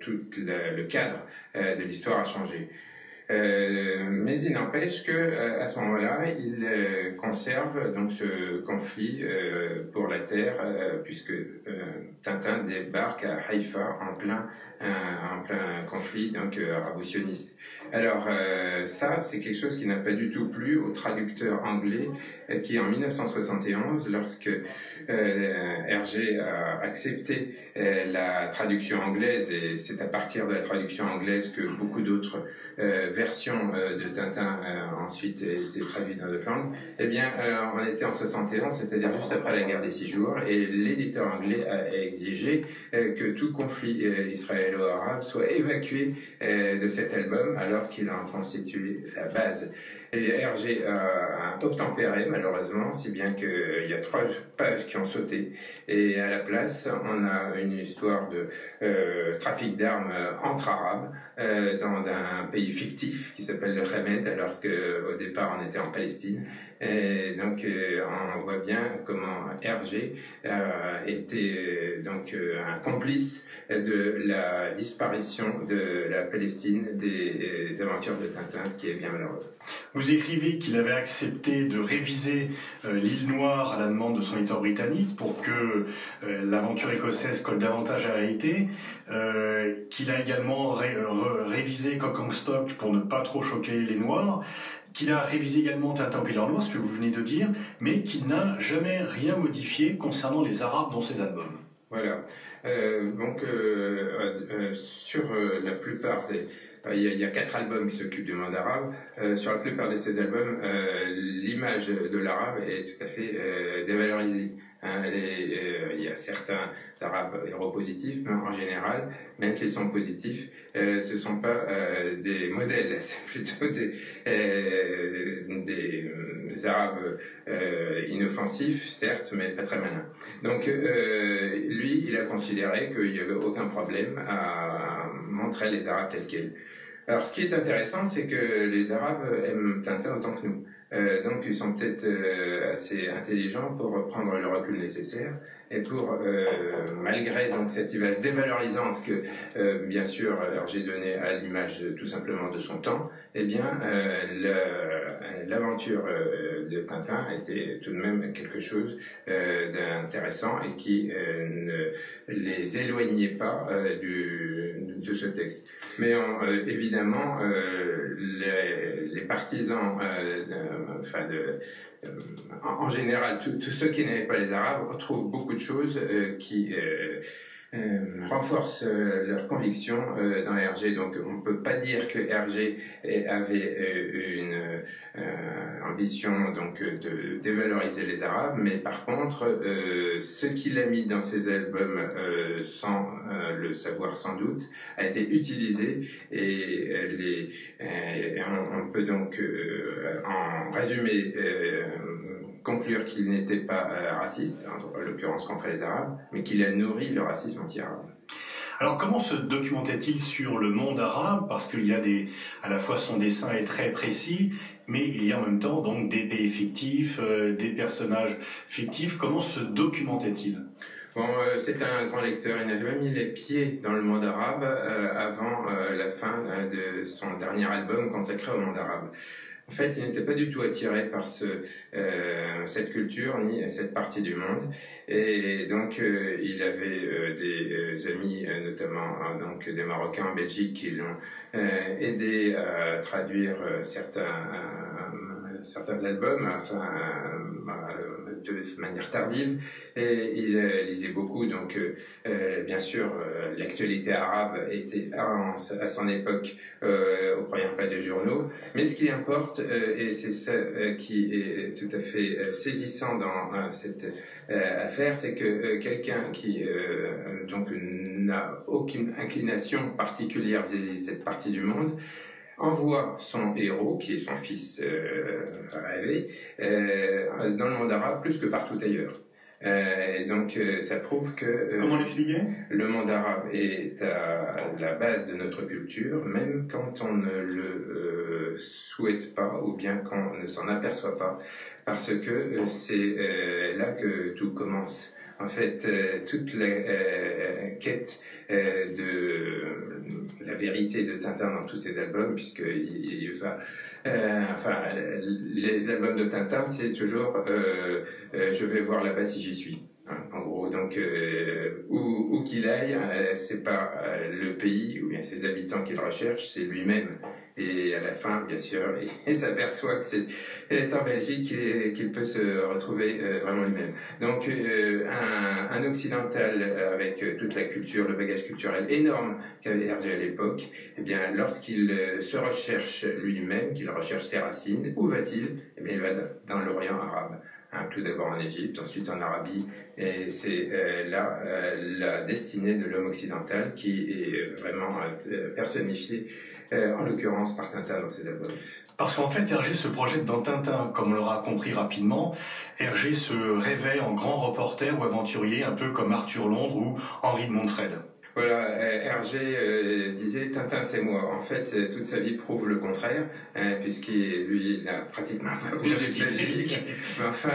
tout le cadre de l'histoire a changé. Mais il n'empêche que à ce moment-là, il conserve donc ce conflit pour la terre, puisque Tintin débarque à Haïfa en plein conflit donc arabo-sioniste. Alors ça, c'est quelque chose qui n'a pas du tout plu au traducteur anglais qui, en 1971, lorsque Hergé a accepté la traduction anglaise, et c'est à partir de la traduction anglaise que beaucoup d'autres versions de Tintin ensuite été traduites dans d'autres langues, eh bien, on était en 71, c'est-à-dire juste après la guerre des 6 jours, et l'éditeur anglais a exigé que tout conflit israélo-arabe soit évacué de cet album, alors qu'il en constituait la base. Et Hergé a obtempéré, malheureusement, si bien qu'il y a 3 pages qui ont sauté. Et à la place, on a une histoire de trafic d'armes entre Arabes dans un pays fictif qui s'appelle le Hamed, alors qu'au départ, on était en Palestine. Et donc, on voit bien comment Hergé était donc un complice de la disparition de la Palestine des aventures de Tintin, ce qui est bien malheureux. Vous écrivez qu'il avait accepté de réviser l'île Noire à la demande de son éditeur britannique pour que l'aventure écossaise colle davantage à la réalité, qu'il a également révisé Cock-and-Stock pour ne pas trop choquer les Noirs, qu'il a révisé également Tintin au pays de l'or noir, ce que vous venez de dire, mais qu'il n'a jamais rien modifié concernant les Arabes dans ses albums. Voilà. Donc, sur la plupart des... Il y a 4 albums qui s'occupent du monde arabe. Sur la plupart de ces albums, l'image de l'arabe est tout à fait dévalorisée. Il y a certains arabes héropositifs, mais en général, même s'ils sont positifs, ce ne sont pas des modèles, c'est plutôt des arabes inoffensifs, certes, mais pas très malins. Donc, lui, il a considéré qu'il n'y avait aucun problème à montrer les arabes tels quels. Alors, ce qui est intéressant, c'est que les arabes aiment Tintin autant que nous. Donc ils sont peut-être assez intelligents pour prendre le recul nécessaire et pour, malgré donc cette image dévalorisante que bien sûr Hergé donnait à l'image tout simplement de son temps, eh bien l'aventure de Tintin était tout de même quelque chose d'intéressant et qui ne les éloignait pas de ce texte. Mais évidemment les partisans en général, tous ceux qui n'avaient pas les Arabes trouvent beaucoup de choses qui renforcent leur conviction dans Hergé. Donc on ne peut pas dire que Hergé avait une ambition donc de dévaloriser les Arabes, mais par contre ce qu'il a mis dans ses albums sans le savoir sans doute a été utilisé et on peut donc en résumé conclure qu'il n'était pas raciste, en l'occurrence contre les Arabes, mais qu'il a nourri le racisme anti-arabe. Alors comment se documentait-il sur le monde arabe? Parce qu'il y a à la fois son dessin est très précis, mais il y a en même temps donc des pays fictifs, des personnages fictifs. Comment se documentait-il? Bon, c'est un grand lecteur, il n'a jamais mis les pieds dans le monde arabe avant la fin de son dernier album consacré au monde arabe. En fait, il n'était pas du tout attiré par cette culture ni cette partie du monde, et donc il avait des amis, notamment donc des Marocains en Belgique, qui l'ont aidé à traduire certains albums, de manière tardive, et il lisait beaucoup, donc bien sûr l'actualité arabe était à son époque aux premières pages des journaux, mais ce qui importe, et c'est ça qui est tout à fait saisissant dans cette affaire, c'est que quelqu'un qui donc n'a aucune inclination particulière vis-à-vis de cette partie du monde envoie son héros, qui est son fils rêvé, dans le monde arabe plus que partout ailleurs. Et donc ça prouve que comment l'expliquer? Le monde arabe est à la base de notre culture, même quand on ne le souhaite pas ou bien qu'on ne s'en aperçoit pas, parce que c'est là que tout commence. En fait, toute la quête de la vérité de Tintin dans tous ses albums, puisqu'il va... les albums de Tintin, c'est toujours je vais voir là-bas si j'y suis. Hein, en gros, donc où qu'il aille, c'est pas le pays ou bien ses habitants qu'il recherche, c'est lui-même. Et à la fin, bien sûr, il s'aperçoit que c'est en Belgique qu'il peut se retrouver vraiment lui-même. Donc, un occidental avec toute la culture, le bagage culturel énorme qu'avait Hergé à l'époque, eh bien, lorsqu'il se recherche lui-même, qu'il recherche ses racines, où va-t-il? Eh bien, il va dans l'Orient arabe. Hein, tout d'abord en Égypte, ensuite en Arabie, et c'est là la destinée de l'homme occidental qui est vraiment personnifiée, en l'occurrence par Tintin dans ses albums. Parce qu'en fait, Hergé se projette dans Tintin, comme on l'aura compris rapidement. Hergé se rêvait en grand reporter ou aventurier, un peu comme Arthur Londres ou Henri de Montfred. Voilà, Hergé disait « Tintin, c'est moi ». En fait, toute sa vie prouve le contraire, puisqu'il n'a pratiquement pas bougé de Belgique. Mais enfin...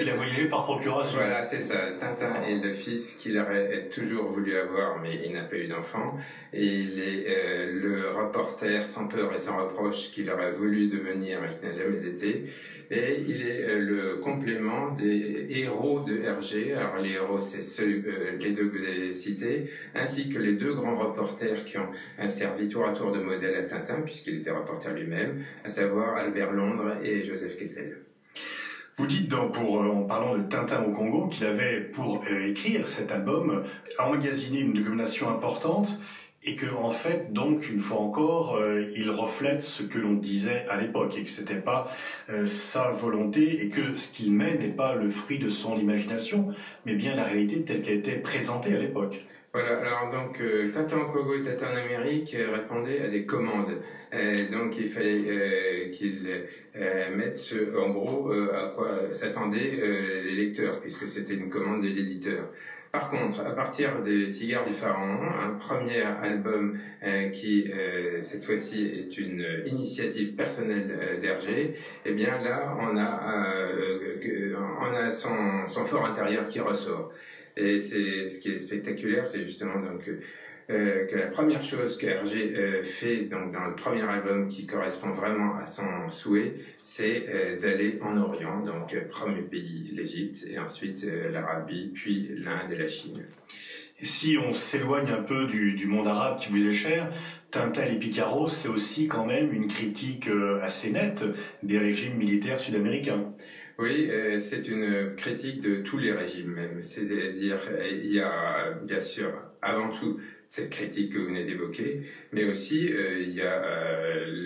il a voyagé par procuration. Voilà, c'est ça. Tintin est le fils qu'il aurait toujours voulu avoir, mais il n'a pas eu d'enfant. Et il est le reporter sans peur et sans reproche qu'il aurait voulu devenir, mais qui n'a jamais été. Et il est le complément des héros de Hergé. Alors les héros, c'est les deux que vous avez cités, ainsi que les deux grands reporters qui ont servi tour à tour de modèle à Tintin, puisqu'il était reporter lui-même, à savoir Albert Londres et Joseph Kessel. Vous dites, en parlant de Tintin au Congo, qu'il avait, pour écrire cet album, emmagasiné une documentation importante, et que en fait, donc, une fois encore, il reflète ce que l'on disait à l'époque, et que c'était pas sa volonté, et que ce qu'il met n'est pas le fruit de son imagination, mais bien la réalité telle qu'elle était présentée à l'époque. Voilà, alors donc Tintin au Congo et Tintin en Amérique répondaient à des commandes. Donc il fallait qu'ils mettent en gros à quoi s'attendaient les lecteurs, puisque c'était une commande de l'éditeur. Par contre, à partir des Cigares du Pharaon, un premier album qui, cette fois-ci, est une initiative personnelle d'Hergé, eh bien là, on a son fort intérieur qui ressort. Et c'est ce qui est spectaculaire, c'est justement donc que la première chose que Hergé fait donc dans le premier album qui correspond vraiment à son souhait, c'est d'aller en Orient, donc premier pays l'Égypte, et ensuite l'Arabie, puis l'Inde et la Chine. Si on s'éloigne un peu du monde arabe qui vous est cher, Tintin et les Picaros, c'est aussi quand même une critique assez nette des régimes militaires sud-américains. Oui, c'est une critique de tous les régimes même. C'est-à-dire, il y a bien sûr, avant tout, cette critique que vous venez d'évoquer, mais aussi il y a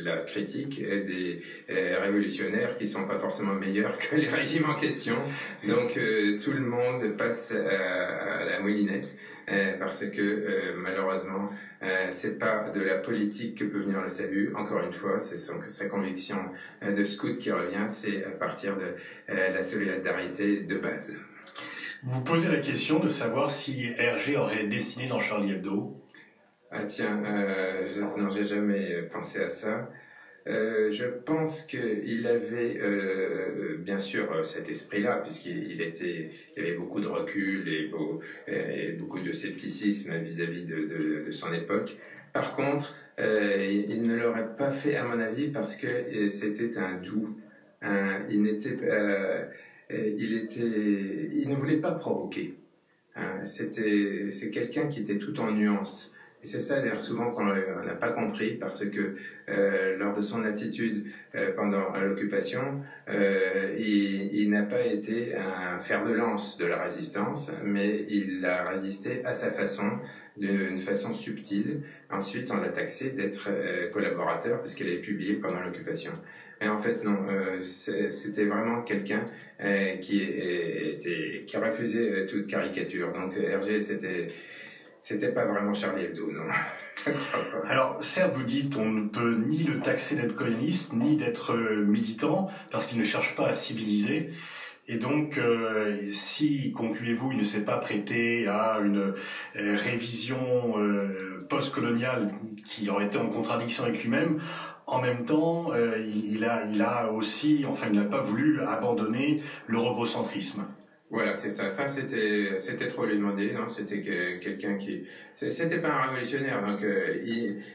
la critique des révolutionnaires qui sont pas forcément meilleurs que les régimes en question. Donc tout le monde passe à la moulinette parce que malheureusement c'est pas de la politique que peut venir le salut. Encore une fois, c'est sa conviction de scout qui revient, c'est à partir de la solidarité de base. vous posez la question de savoir si Hergé aurait dessiné dans Charlie Hebdo. Ah tiens, non, j'ai jamais pensé à ça. Je pense qu'il avait bien sûr cet esprit-là, puisqu'il avait beaucoup de recul et beaucoup de scepticisme vis-à-vis de son époque. Par contre, il ne l'aurait pas fait à mon avis parce que c'était un doux. Il ne voulait pas provoquer. C'est quelqu'un qui était tout en nuances. Et c'est ça d'ailleurs souvent qu'on n'a pas compris parce que lors de son attitude pendant l'occupation, il n'a pas été un fer de lance de la résistance, mais il a résisté à sa façon, d'une façon subtile. Ensuite, on l'a taxé d'être collaborateur parce qu'il avait publié pendant l'occupation. Et en fait, non, c'était vraiment quelqu'un qui refusait toute caricature. Donc Hergé, c'était pas vraiment Charlie Hebdo, non. Alors, certes, vous dites on ne peut ni le taxer d'être coloniste, ni d'être militant, parce qu'il ne cherche pas à civiliser. Et donc, si, concluez-vous, il ne s'est pas prêté à une révision post-coloniale qui aurait été en contradiction avec lui-même, en même temps, il a aussi, enfin, il n'a pas voulu abandonner l'eurocentrisme. Voilà, c'est ça. Ça, c'était trop lui demander. Non, c'était quelqu'un qui, c'était pas un révolutionnaire. Donc,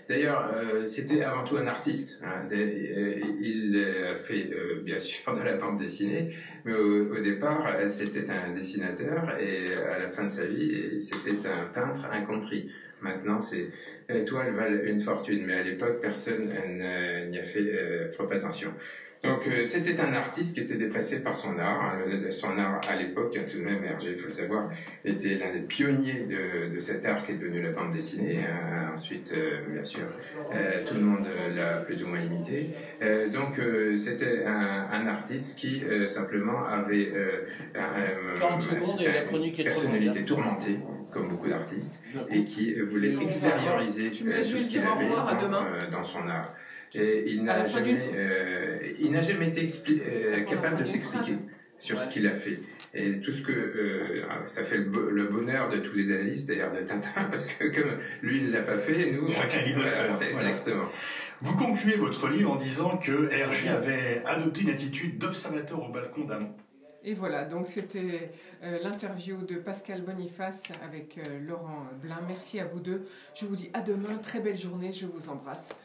d'ailleurs, c'était avant tout un artiste. Hein. Il a fait, bien sûr, de la bande dessinée, mais au départ, c'était un dessinateur et à la fin de sa vie, c'était un peintre incompris. Maintenant, ces toiles valent une fortune, mais à l'époque, personne n'y a fait trop attention. Donc, c'était un artiste qui était dépressé par son art. Hein. Son art, à l'époque, tout de même, Hergé, il faut le savoir, était l'un des pionniers de cet art qui est devenu la bande dessinée. Ensuite, bien sûr, tout le monde l'a plus ou moins imité. Donc, c'était un artiste qui, simplement, avait une personnalité tourmentée, comme beaucoup d'artistes, et qui voulait extérioriser tout ce qu'il avait dans son art. Et il n'a jamais été capable de s'expliquer sur ce qu'il a fait. Et tout ce que ça fait le bonheur de tous les analystes, d'ailleurs de Tintin, parce que comme lui il ne l'a pas fait, nous chacun libre de le faire. Exactement. Vous concluez votre livre en disant que Hergé avait adopté une attitude d'observateur au balcon d'un. Et voilà, donc c'était l'interview de Pascal Boniface avec Laurent Blin. Merci à vous deux. Je vous dis à demain, très belle journée, je vous embrasse.